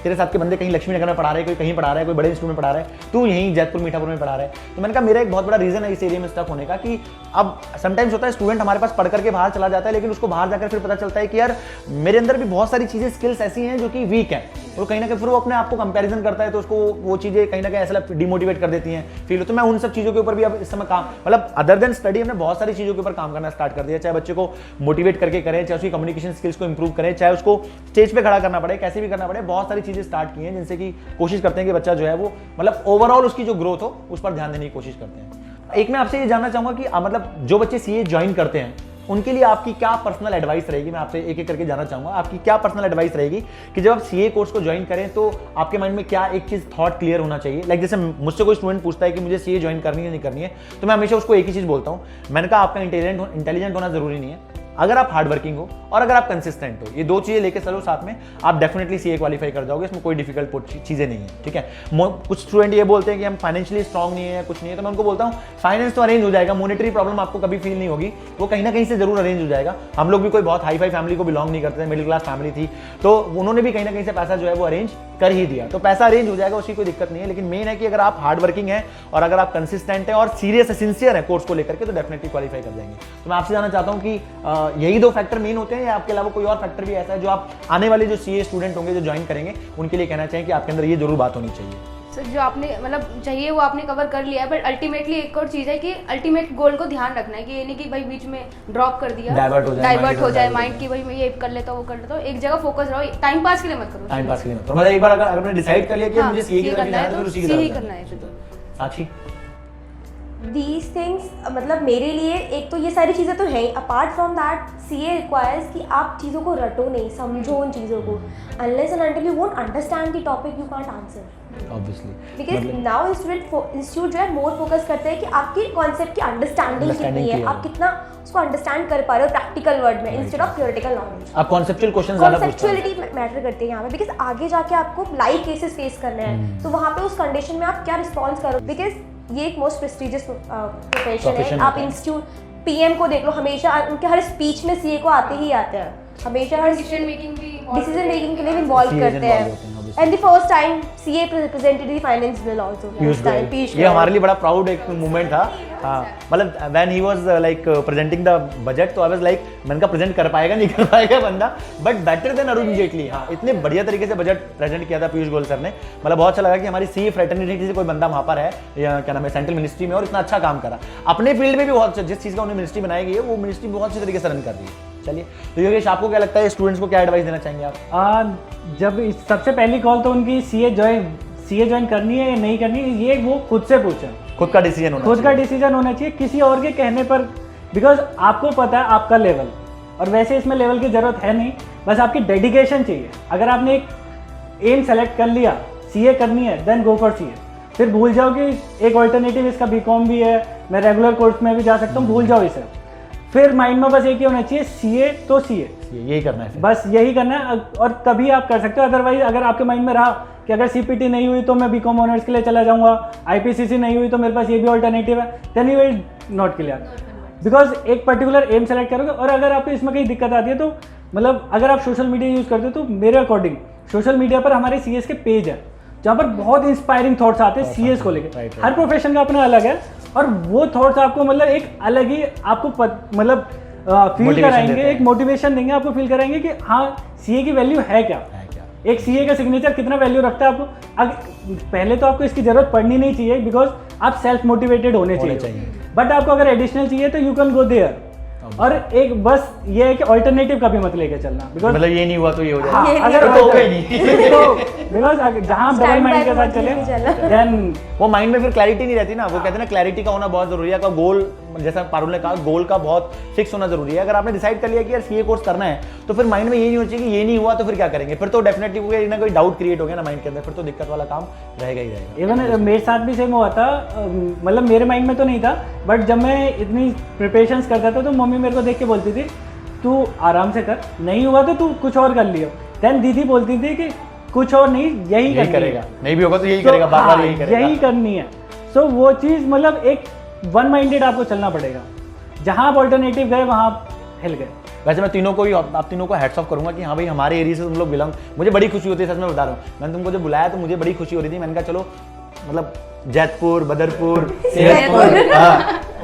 तेरे साथ के बंदे कहीं लक्ष्मी नगर में पढ़ा रहे हैं, कोई कहीं पढ़ा रहा है, कोई बड़े इंस्टीट्यूट में पढ़ा रहा है, तू यहीं जयपुर मीठापुर में पढ़ा रहा है. तो मैंने कहा मेरा एक बहुत बड़ा रीज़न है इस एरिया में स्टक होने का कि अब समटाइम्स होता है स्टूडेंट हमारे पास पढ़ करके बाहर चला जाता है, लेकिन उसको बाहर जाकर फिर पता चलता है कि यार मेरे अंदर भी बहुत सारी चीज़ें, स्किल्स ऐसी हैं जो कि वीक हैं, और कहीं ना कहीं फिर वो अपने आप को कंपैरिजन करता है, तो उसको वो चीज़ें कहीं ना कहीं ऐसा डिमोटिवेट कर देती हैं, फील. तो मैं उन सब चीज़ों के ऊपर भी अब इस समय काम, मतलब अदर देन स्टडी हमने बहुत सारी चीज़ों के ऊपर काम करना स्टार्ट कर दिया. चाहे बच्चे को मोटिवेट करके करें, चाहे उसकी कम्युनिकेशन स्किल्स को इंप्रूव करें, चाहे उसको स्टेज पे खड़ा करना पड़े, कैसे भी करना पड़े, बहुत सारी चीज़ें स्टार्ट की हैं जिनसे कि कोशिश करते हैं कि बच्चा जो है वो मतलब ओवरऑल उसकी जो ग्रोथ हो उस पर ध्यान देने की कोशिश करते हैं. एक मैं आपसे ये जानना चाहूँगा कि मतलब जो बच्चे सीए ज्वाइन करते हैं उनके लिए आपकी क्या पर्सनल एडवाइस रहेगी. मैं आपसे एक एक करके जानना चाहूँगा आपकी क्या पर्सनल एडवाइस रहेगी कि जब आप सीए कोर्स को ज्वाइन करें तो आपके माइंड में क्या एक चीज़ थॉट क्लियर होना चाहिए. लाइक जैसे मुझसे कोई स्टूडेंट पूछता है कि मुझे सीए ज्वाइन करनी है नहीं करनी है, तो मैं हमेशा उसको एक ही चीज़ बोलता हूँ. मैंने कहा आपका इंटेलिजेंट होना जरूरी नहीं है, अगर आप हार्ड वर्किंग हो और अगर आप कंसिस्टेंट हो, ये दो चीज़ें लेके चलो साथ में, आप डेफिनेटली सीए क्वालिफाई कर जाओगे. इसमें कोई डिफिकल्ट चीज़ें नहीं है, ठीक है. कुछ स्टूडेंट ये बोलते हैं कि हम फाइनेंशियली स्ट्रांग नहीं है, कुछ नहीं है, तो मैं उनको बोलता हूँ फाइनेंस तो अरेंज हो जाएगा, मॉनेटरी प्रॉब्लम आपको कभी फील नहीं होगी, वो कहीं ना कहीं से जरूर अरेंज हो जाएगा. हम लोग भी कोई बहुत हाई फाई फैमिली को बिलोंग नहीं करते थे, मिडिल क्लास फैमिली थी, तो उन्होंने भी कहीं ना कहीं से पैसा जो है वो अरेंज कर ही दिया. तो पैसा अरेंज हो जाएगा, उसकी कोई दिक्कत नहीं है. लेकिन मेन है कि अगर आप हार्ड वर्किंग है और अगर आप कंसिस्टेंट है और सीरियस है, सिंसियर है कोर्स को लेकर के, तो डेफिनेटली क्वालिफाई कर जाएंगे. तो मैं आपसे जानना चाहता हूँ कि यही 2 फैक्टर मेन होते हैं या आपके अलावा कोई और फैक्टर भी ऐसा है जो आप आने वाले जो सीए स्टूडेंट होंगे जो ज्वाइन करेंगे उनके लिए कहना चाहिए कि आपके अंदर ये जरूर बात होनी चाहिए. सर जो आपने मतलब चाहिए वो आपने कवर कर लिया है, बट अल्टीमेटली एक और चीज़ है कि अल्टीमेट गोल को ध्यान रखना है कि ये नहीं कि भाई बीच में ड्रॉप कर दिया, डाइवर्ट हो जाए माइंड की, भाई मैं ये कर लेता हूँ वो कर लेता हूँ. एक जगह फोकस रहो, टाइम पास के लिए मत करो. टाइम पास के लिए मत करो. मतलब एक बार अगर आपने डिसाइड कर लिया कि मुझे सीए की तरफ जाना है तो उसी की सीए तरफ करना है. साक्षी, दीज थिंग्स मतलब मेरे लिए एक तो ये सारी चीज़ें तो हैं, apart from that CA requires कि आप चीज़ों को रटो नहीं, समझो उन चीज़ों को. Unless and until you won't understand the topic you can't answer. Obviously because now institute जो है मोर फोकस करते हैं कि आपकी कॉन्सेप्ट की अंडरस्टैंडिंग कितनी है, आप कितना उसको अंडरस्टैंड कर पा रहे हो प्रैक्टिकल वर्ड में इंस्टेड ऑफ थियोरेटिकल नॉलेज. आप कॉन्सेप्चुअल क्वेश्चन ज़्यादा पूछते हैं. कॉन्सेप्चुअलिटी मैटर करती है यहाँ पे, बिकॉज आगे जाके आपको लाइव केसेस फेस करने हैं, तो वहाँ पे उस कंडीशन में आप क्या रिस्पॉन्स करो. बिकॉज ये एक मोस्ट प्रेस्टिजियस प्रोफेशन है. आप इंस्टीट्यूट पीएम को देख लो, हमेशा उनके हर स्पीच में सीए को आते ही आते हैं, हमेशा हर डिसीजन मेकिंग के लिए इन्वॉल्व करते हैं. And the first time CA presented the finance bill also. ये हमारे लिए बड़ा प्राउड एक मोमेंट था. हाँ, मतलब when he was like presenting the budget, तो I was like मैंने कहा प्रेजेंट कर पाएगा नहीं कर पाएगा बंदा, but better than Arun Jaitley. हाँ, इतने बढ़िया तरीके से बजट प्रेजेंट किया था पीयूष गोयल सर ने. मतलब बहुत अच्छा लगा कि हमारी सीए फ्रेटर्निटी से कोई बंदा वहाँ पर है, या क्या नाम है, सेंट्रल मिनिस्ट्री में, और इतना अच्छा काम करा अपने फील्ड में भी. बहुत अच्छा, जिस चीज़ का उन्हें मिनिस्ट्री बनाई गई है वो मिनिस्ट्री बहुत अच्छी तरीके से रन कर रही है. चलिए, तो योगेश आपको क्या लगता है, स्टूडेंट्स को क्या एडवाइस देना चाहेंगे आप? जब सबसे पहली कॉल तो उनकी सीए ज्वाइन करनी है या नहीं करनी है, ये वो खुद से पूछें. खुद का डिसीजन होना चाहिए किसी और के कहने पर. बिकॉज आपको पता है आपका लेवल, और वैसे इसमें लेवल की ज़रूरत है नहीं, बस आपकी डेडिकेशन चाहिए. अगर आपने एक एम सेलेक्ट कर लिया, सीए करनी है, देन गो फॉर सीए। फिर भूल जाओ कि एक ऑल्टरनेटिव इसका बीकॉम भी है, मैं रेगुलर कोर्स में भी जा सकता हूँ, भूल जाओ इसे। फिर माइंड में बस एक ही होना चाहिए, सीए तो सीए, यही करना है, बस यही करना है और तभी आप कर सकते हो। अदरवाइज अगर आपके माइंड में रहा कि अगर सीपीटी नहीं हुई तो मैं बीकॉम ऑनर्स के लिए चला जाऊंगा, आईपीसीसी नहीं हुई तो मेरे पास ये भी ऑल्टरनेटिव है, then you will not clear, because एक पर्टिकुलर एम सेलेक्ट करोगे। और अगर आपको इसमें कहीं दिक्कत आती है तो मतलब अगर आप सोशल मीडिया यूज़ करते हो तो मेरे अकॉर्डिंग सोशल मीडिया पर हमारे सीएस के पेज है जहाँ पर बहुत इंस्पायरिंग थॉट्स आते हैं सीएस को लेकर। हर प्रोफेशन का अपना अलग है और वो थॉट्स आपको मतलब एक अलग ही आपको मतलब फील कराएंगे, एक मोटिवेशन देंगे आपको, फील कराएंगे कि हाँ सीए की वैल्यू है क्या, एक सीए का सिग्नेचर कितना वैल्यू रखता है आपको। पहले तो आपको इसकी जरूरत पड़नी नहीं चाहिए बिकॉज आप सेल्फ मोटिवेटेड होने चाहिए, बट आपको अगर एडिशनल चाहिए तो यू कैन गो देयर। और एक बस ये है कि ऑल्टरनेटिव कभी मत लेके चलना, बिकॉज मतलब ये नहीं हुआ तो ये हो हाँ, जाएगा, अगर तो होगा ही नहीं। बिकॉज जहाँ डबल माइंड के साथ चले देन वो माइंड में फिर क्लैरिटी नहीं रहती ना। वो कहते हैं ना क्लैरिटी का होना बहुत जरूरी है, का गोल, जैसा पारुल ने कहा, गोल का बहुत फिक्स होना जरूरी है। अगर आपने डिसाइड कर लिया कि यार सीए कोर्स करना है तो फिर माइंड में ये नहीं होना चाहिए कि ये नहीं हुआ तो फिर क्या करेंगे, फिर तो डेफिनेटली कोई ना कोई डाउट क्रिएट हो गया ना माइंड के अंदर, फिर तो दिक्कत वाला काम रहेगा ही रहेगा। इवन मेरे साथ भी सेम हुआ था, मतलब मेरे माइंड में तो नहीं था, बट जब मैं इतनी प्रिपरेशंस करता था तो मम्मी मेरे को देख के बोलती थी तू आराम से कर, नहीं हुआ तो तू कुछ और कर लियो। देन दीदी बोलती थी कि कुछ और नहीं, यही करेगा, नहीं भी होगा तो यही करेगा, बार बार यही करेगा, यही करनी है। सो वो चीज़ मतलब एक वन माइंडेड आपको चलना पड़ेगा, जहाँ आप ऑल्टरनेटिव गए वहाँ आप हिल गए। वैसे मैं तीनों को ही, आप तीनों को हैट्स ऑफ करूंगा कि हाँ भाई हमारे एरिया से तुम लोग बिलोंग, मुझे बड़ी खुशी होती है, सच में बता रहा हूँ। मैंने तुमको जब बुलाया तो मुझे बड़ी खुशी हो रही थी, मैंने कहा चलो मतलब जैतपुर, बदरपुर, सेहतपुर,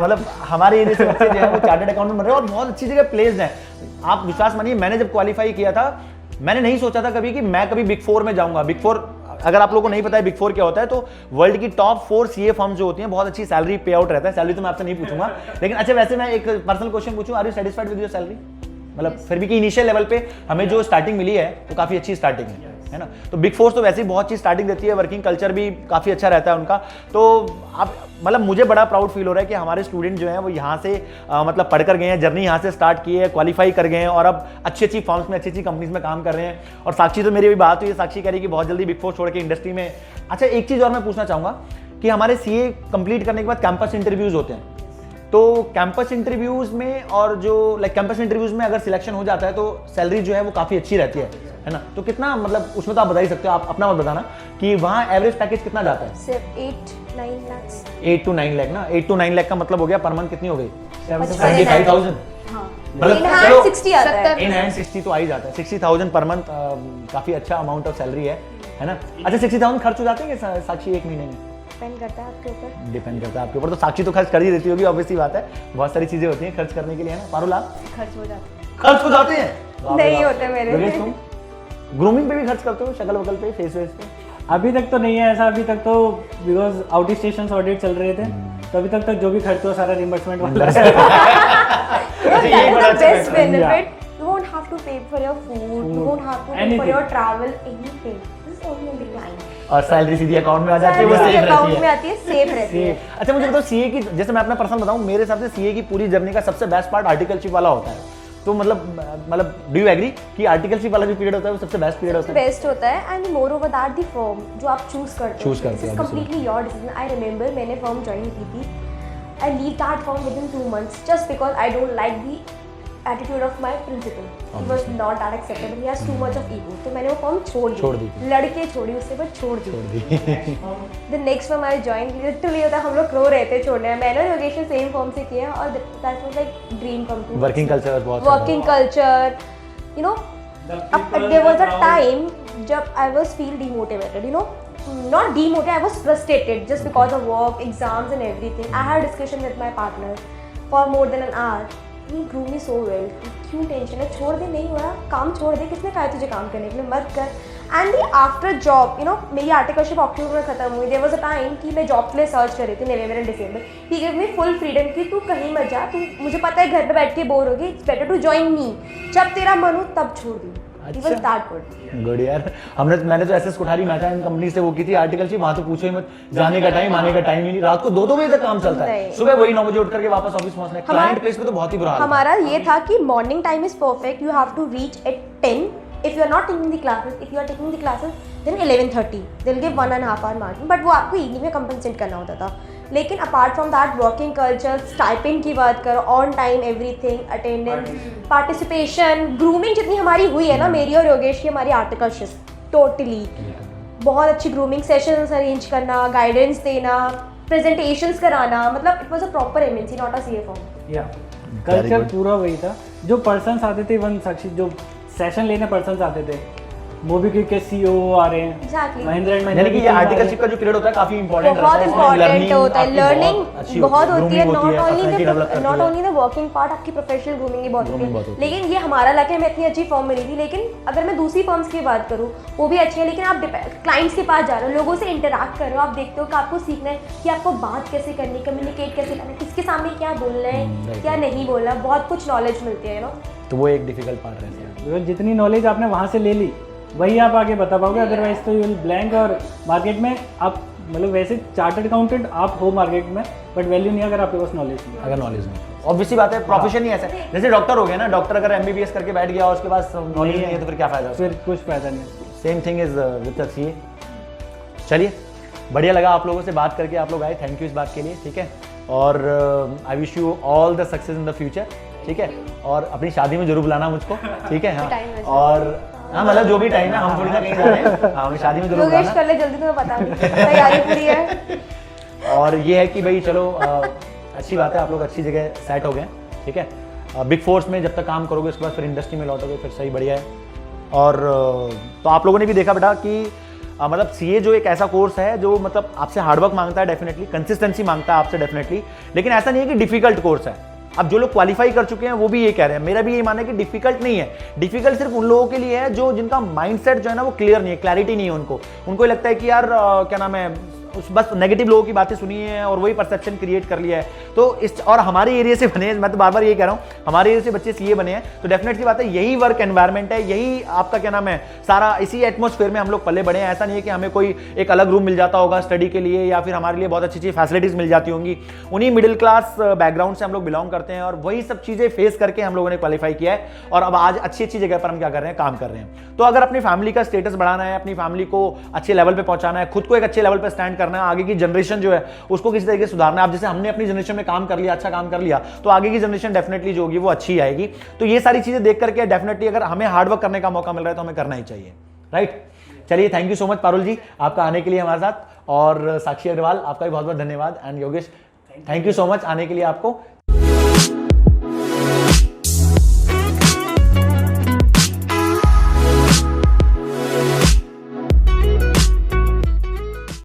मतलब हमारे एरिया से बच्चे जो है वो चार्टर्ड अकाउंटेंट बन रहे हैं और बहुत अच्छी जगह प्लेस्ड हैं। आप विश्वास मानिए, मैंने जब क्वालिफाई किया था मैंने नहीं सोचा था कभी कि मैं कभी बिग 4 में जाऊंगा। बिग 4, अगर आप लोगों को नहीं पता है बिग 4 क्या होता है, तो वर्ल्ड की टॉप 4 सीए फर्म्स जो होती हैं, बहुत अच्छी सैलरी पे आउट रहता है। सैलरी तो मैं आपसे नहीं पूछूंगा, लेकिन अच्छा वैसे मैं एक पर्सनल क्वेश्चन पूछूं, are you satisfied with your salary? मतलब फिर भी कि इनिशियल लेवल पे हमें जो स्टार्टिंग मिली है वो काफ़ी अच्छी स्टार्टिंग है ना। तो बिग 4 तो वैसे ही बहुत अच्छी स्टार्टिंग देती है, वर्किंग कल्चर भी काफ़ी अच्छा रहता है उनका। तो आप मतलब मुझे बड़ा प्राउड फील हो रहा है कि हमारे स्टूडेंट जो हैं वो यहाँ से मतलब पढ़ कर गए हैं, जर्नी यहाँ से स्टार्ट की है, क्वालिफाई कर गए हैं और अब अच्छी अच्छी फर्म्स में, अच्छी अच्छी कंपनीज में काम कर रहे हैं। और साक्षी तो मेरी भी बात हुई है, साक्षी कह रही कि बहुत जल्दी बिग 4 छोड़ के इंडस्ट्री में। अच्छा एक चीज़ और मैं पूछना चाहूँगा कि हमारे सीए कंप्लीट करने के बाद कैंपस इंटरव्यूज़ होते हैं, तो कैंपस इंटरव्यूज़ में और जो कैंपस इंटरव्यूज़ में अगर सिलेक्शन हो जाता है तो सैलरी जो है वो काफ़ी अच्छी रहती है ना। तो कितना मतलब उसमें तो आप बता ही सकते हो, आप अपना मत बताना कि वहाँ एवरेज पैकेज कितना जाता है? सिर्फ 8-9 लाख। 8 to 9 लाख ना, 8 to 9 लाख का मतलब हो गया पर मंथ कितनी हो गई? 75,000। मतलब इन हैंड 60 आता है, सत्तर। इन हैंड 60 तो आ ही जाता है। 60,000 पर मंथ काफ़ी अच्छा अमाउंट ऑफ सैलरी है ना। अच्छा 60,000 खर्च हो जाते हैं क्या साक्षी एक महीने में? डिपेंड करता है आपके ऊपर, डिपेंड करता है आपके ऊपर। तो साक्षी तो खर्च कर ही देती होगी, ऑब्वियसली बात है, बहुत सारी चीजें होती हैं खर्च करने के लिए, है ना। पारुल आप खर्च हो जाता है। खर्च हो जाते हैं? नहीं होते मेरे। योगेश तुम ग्रूमिंग पे भी खर्च करते हो, शक्ल वकल पे, फेस वेस पे? अभी तक तो नहीं है ऐसा, अभी तक तो बिकॉज आउट स्टेशन ऑडिट चल रहे थे तो अभी तक जो भी खर्च हुआ सारा रिम्बर्समेंट वाला ये बड़ा अच्छा बेस्ट है। Benefit, you won't have to pay for your food, you won't have to pay for Anything. your travel, anything. This is only on the client. और सैलरी सीधी अकाउंट में आ जाती है, वो Salary सेफ अकाउंट रहती में है। आती है, सेफ रहती है। अच्छा मुझे बताओ सीए की, जैसे मैं अपना पर्सनल बताऊं, मेरे हिसाब से सीए की पूरी जर्नी का सबसे बेस्ट पार्ट आर्टिकलशिप वाला होता है। तो मतलब डू यू एग्री कि आर्टिकलशिप वाला जो पीरियड होता है वो सबसे बेस्ट पीरियड होता है? बेस्ट होता है and moreover that the firm जो आप चूज करते हो, Choose करते हो, completely your decision. I remember मैंने फर्म ज्वाइन की थी, I leave that firm within 2 months just because I don't like the attitude of my principal, he was not that acceptable, he has too much of ego. तो मैंने वो firm छोड़ दी, लड़के छोड़ी उससे, but छोड़ दी। The next firm I join, literally होता है हम लोग रो रहे थे छोड़ने में। मैंने योगेश सेम फर्म से किया और that was like dream come true. Working culture बहुत working culture, you know, there was a time जब I was feel demotivated, you know, not demotivated, I was frustrated just because of work, exams and everything. I had a discussion with my partner for more than an hour. He grew me so well. क्यों tension है, छोड़ दे, नहीं हो रहा काम छोड़ दे, किसने कहा तुझे काम करने के लिए, मत कर। And the after job, you know, मेरी आर्टिकलशिप अक्टूबर में खत्म हुई। देयर वाज अ टाइम कि मैं जॉब के लिए सर्च कर रही थी November and December. He give me full freedom कि तू कहीं मत जा, तू, मुझे पता है घर पे बैठ के बोर होगी, it's better to join me, जब तेरा मन हो तब छोड़ दी। He was that good. Good यार। मैंने तो SS Kothari Mehta and company से वो की थी आर्टिकलशिप, वहाँ तो पूछो ही मत, जाने का टाइम आने का टाइम ही नहीं, रात को 2-2 बजे तक काम चलता है, नहीं। सुबह वही 9 बजे उठ करके वापस ऑफिस पहुंचना है। क्लाइंट प्लेस पे तो बहुत ही बुरा हाल है। हमारा ये था कि morning time is perfect, you have to reach at 10. If you are not taking the classes, if you are taking the classes, then 11:30 they will give 1.5 hour marking, but वो आपको इवनिंग में कंपनसेट करना होता था। लेकिन apart from that working culture, stipend की बात करो, on time everything, attendance, participation, grooming जितनी हमारी हुई है ना मेरी और योगेश की, हमारी आर्टिकल शिफ्ट टोटली बहुत अच्छी ग्रूमिंग सेशंस अरेंज करना, गाइडेंस देना, प्रेजेंटेशंस कराना, मतलब it was a proper MNC, not a CA form. या कल्चर पूरा वही था। जो पर्सन्स आते थे, वन साक्षी जो सेशन लेने पर्सन्स आते थे, मोबीक्विक के सीईओ आ रहे हैं, Exactly. महिंद्रा एंड यानी महिंद्रा कि ये आर्टिकलशिप का जो पीरियड होता है काफी इंपॉर्टेंट बहुत इंपॉर्टेंट होता है, लर्निंग बहुत होती है, not only the working part, आपकी प्रोफेशनल ग्रूमिंग भी बहुत होती है। लेकिन ये हमारा लक है, हमें इतनी अच्छी फॉर्म मिली थी। लेकिन अगर मैं दूसरी फॉर्म्स की बात करूँ वो भी अच्छी है, लेकिन आप क्लाइंट्स के पास जा रहे हो, लोगों से इंटरैक्ट कर रहे हो, आप देखते हो कि आपको सीखना है कि आपको बात कैसे करनी, कम्युनिकेट कैसे करना है, किसके सामने क्या बोलना है, क्या नहीं बोलना, बहुत कुछ नॉलेज मिलती है ना। तो वो एक डिफिकल्ट पार्ट रहता है। जितनी नॉलेज आपने वहाँ से ले ली वही आप आगे बता पाओगे, अदरवाइज तो यू विल ब्लैंक। और मार्केट में आप मतलब वैसे चार्टर्ड अकाउंटेंट आप हो मार्केट में, बट वैल्यू नहीं अगर आपके पास नॉलेज नहीं है। अगर नॉलेज नहीं, ऑब्वियसली बात है, प्रोफेशन ही ऐसा है। जैसे डॉक्टर हो गया ना, डॉक्टर अगर एमबीबीएस करके बैठ गया और उसके पास नॉलेज नहीं है तो फिर क्या फायदा? फिर कुछ फायदा नहीं। Same thing is with the CA. चलिए, बढ़िया लगा आप लोगों से बात करके, आप लोग आए, थैंक यू इस बात के लिए, ठीक है। और I wish you all the success in the future, ठीक है। और अपनी शादी में जरूर बुलाना मुझको, ठीक है। हाँ, और हाँ मतलब जो भी टाइम है, हम थोड़ी ना कहीं जा रहे हैं, हाँ हमें शादी में जरूर योगेश बुलाना। कर ले जल्दी, तुम्हें पता नहीं तैयारी पूरी है। और ये है कि भाई चलो अच्छी बात है, आप लोग अच्छी जगह सेट हो गए, ठीक है। बिग फोर्स में जब तक काम करोगे उसके बाद फिर इंडस्ट्री में लौटोगे, फिर सही बढ़िया है। और तो आप लोगों ने भी देखा बेटा कि मतलब सीए जो एक ऐसा कोर्स है जो मतलब आपसे हार्डवर्क मांगता है, डेफिनेटली कंसिस्टेंसी मांगता है आपसे, डेफिनेटली। लेकिन ऐसा नहीं है कि डिफिकल्ट कोर्स है। अब जो लोग क्वालिफाई कर चुके हैं वो भी ये कह रहे हैं, मेरा भी ये मानना है कि डिफिकल्ट नहीं है। डिफिकल्ट सिर्फ उन लोगों के लिए है जो जिनका माइंडसेट जो है ना वो क्लियर नहीं है, क्लैरिटी नहीं है उनको ये लगता है कि यार क्या नाम है, बस नेगेटिव लोगों की बातें सुनी है और वही परसेप्शन क्रिएट कर लिया है। तो इस और हमारे एरिया से बने, मैं तो बार बार ये कह रहा हूँ, हमारे एरिया से बच्चे सीए बने हैं, तो डेफिनेटली बात है यही वर्क एनवायरनमेंट है, यही आपका क्या नाम है, सारा इसी एटमॉस्फेयर में हम लोग पले बड़े हैं। ऐसा नहीं है कि हमें कोई एक अलग रूम मिल जाता होगा स्टडी के लिए, या फिर हमारे लिए बहुत अच्छी अच्छी फैसिलिटीज मिल जाती होंगी। उन्हीं मिडिल क्लास बैकग्राउंड से हम लोग बिलोंग करते हैं और वही सब चीजें फेस करके हम लोगों ने क्वालिफाई किया है और अब आज अच्छी अच्छी जगह पर हम क्या कर रहे हैं, काम कर रहे हैं। तो अगर अपनी फैमिली का स्टेटस बढ़ाना है, अपनी फैमिली को अच्छे लेवल पे पहुंचाना है, खुद को एक अच्छे लेवल पे स्टैंड करना है, आगे की जनरेशन जो है उसको किसी तरीके से सुधारना है। अब जैसे हमने अपनी जनरेशन में काम कर लिया, अच्छा काम कर लिया, तो आगे की जनरेशन डेफिनेटली जो होगी वो अच्छी आएगी। तो ये सारी चीजें देख करके डेफिनेटली अगर हमें हार्डवर्क करने का मौका मिल रहा है तो हमें करना ही चाहिए, राइट। चलिए, thank you so much Parul ji आपका आने के लिए हमारे साथ, और साक्षी अग्रवाल आपका भी बहुत बहुत धन्यवाद, and Yogesh thank you so much आने के लिए आपको।